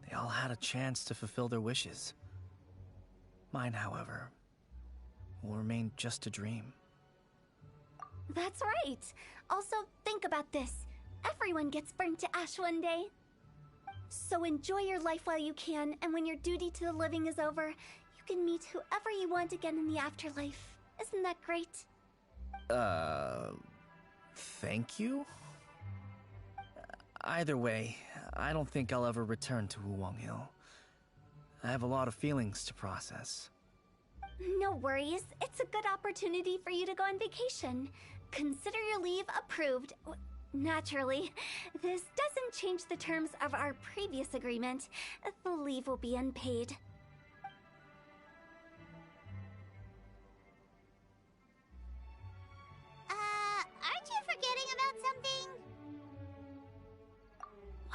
[SPEAKER 1] they all had a chance to fulfill their wishes. Mine, however, will remain just a dream.
[SPEAKER 3] That's right. Also, think about this. Everyone gets burnt to ash one day. So enjoy your life while you can, and when your duty to the living is over, you can meet whoever you want again in the afterlife. Isn't that great?
[SPEAKER 1] Thank you? Either way, I don't think I'll ever return to Wuwang Hill. I have a lot of feelings to process.
[SPEAKER 3] No worries. It's a good opportunity for you to go on vacation. Consider your leave approved. Naturally, this doesn't change the terms of our previous agreement. The leave will be unpaid.
[SPEAKER 2] Aren't you forgetting about something?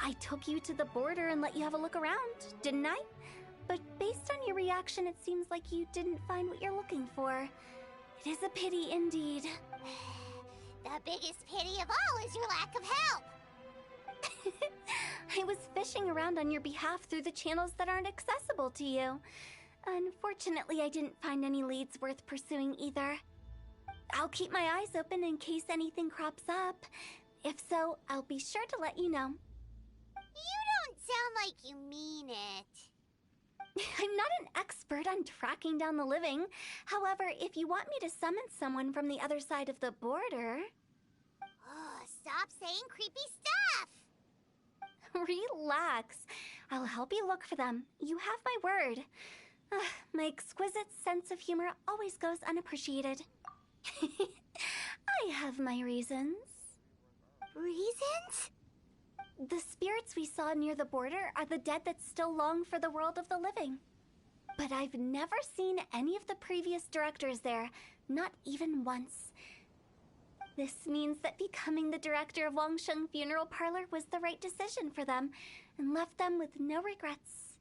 [SPEAKER 3] I took you to the border and let you have a look around, didn't I? But based on your reaction, it seems like you didn't find what you're looking for. It is a pity indeed.
[SPEAKER 2] The biggest pity of all is your lack of help.
[SPEAKER 3] I was fishing around on your behalf through the channels that aren't accessible to you. Unfortunately, I didn't find any leads worth pursuing either. I'll keep my eyes open in case anything crops up. If so, I'll be sure to let you know.
[SPEAKER 2] You don't sound like you mean it.
[SPEAKER 3] I'm not an expert on tracking down the living. However, if you want me to summon someone from the other side of the border...
[SPEAKER 2] Oh, stop saying creepy stuff!
[SPEAKER 3] Relax. I'll help you look for them. You have my word. My exquisite sense of humor always goes unappreciated. I have my reasons.
[SPEAKER 2] Reasons?
[SPEAKER 3] The spirits we saw near the border are the dead that still long for the world of the living. But I've never seen any of the previous directors there, not even once. This means that becoming the director of Wangsheng Funeral Parlor was the right decision for them, and left them with no regrets.